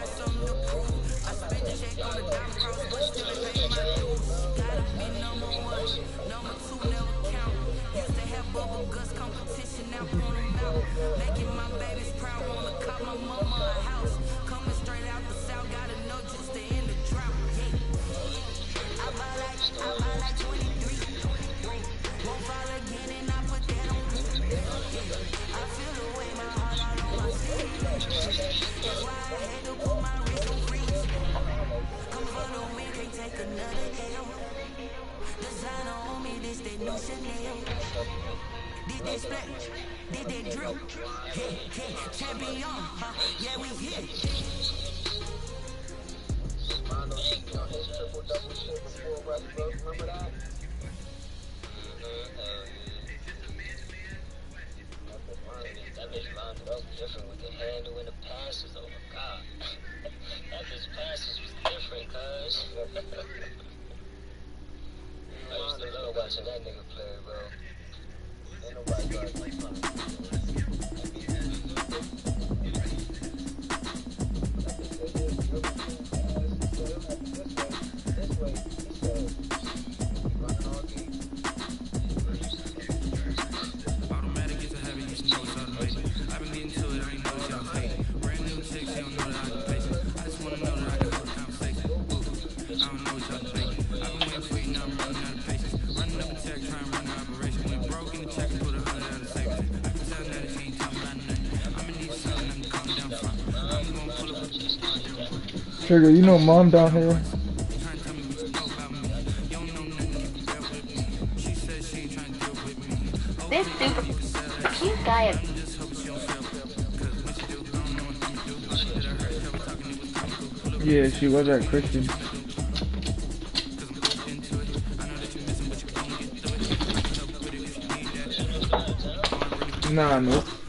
That bitch rounded up different with the handle and the passes. Oh my god. That bitch passes was different, cuz. I used to love watching that nigga play, bro. Ain't nobody got Trigger, you know mom down here. This super cute guy. Yeah, she was at Christian. Nah, no.